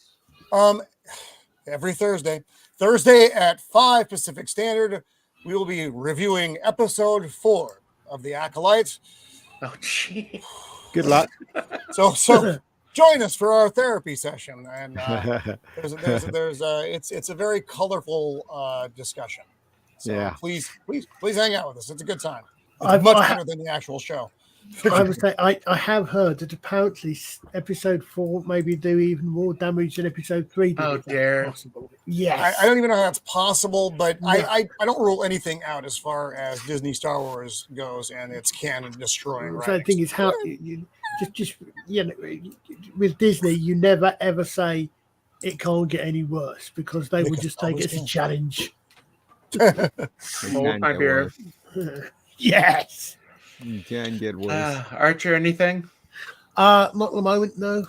Every Thursday at 5 Pacific Standard, we will be reviewing episode 4 of The Acolyte. Oh, gee. Good luck. So join us for our therapy session, and it's a very colorful discussion. So Yeah. please hang out with us. It's a good time. I've- It's much I- better than the actual show. I would say I have heard that apparently episode 4 maybe do even more damage than episode 3 did. Oh, if that's dear. possible. Yes. I don't even know how that's possible, but No. I don't rule anything out as far as Disney Star Wars goes and its canon destroying. So the Right? thing is, how you just you know, with Disney, you never ever say it can't get any worse because they would Because just take it as a always challenge. Hold my beer. Yes. You can get worse. Archer, anything? Not at the moment, no.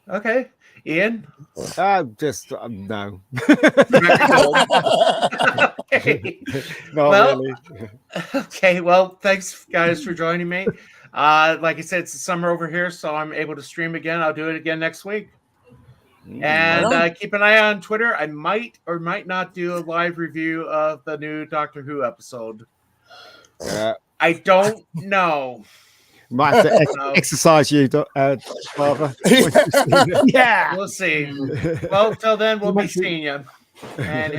Okay. Ian? Just no. Okay. Not Well, really. Okay, well, thanks guys for joining me. Like I said, it's the summer over here, so I'm able to stream again. I'll do it again next week. And keep an eye on Twitter. I might or might not do a live review of the new Doctor Who episode. I don't know. Might have to No. exercise you, Father. Yeah. We'll see. Well, till then, we'll be seeing you. And here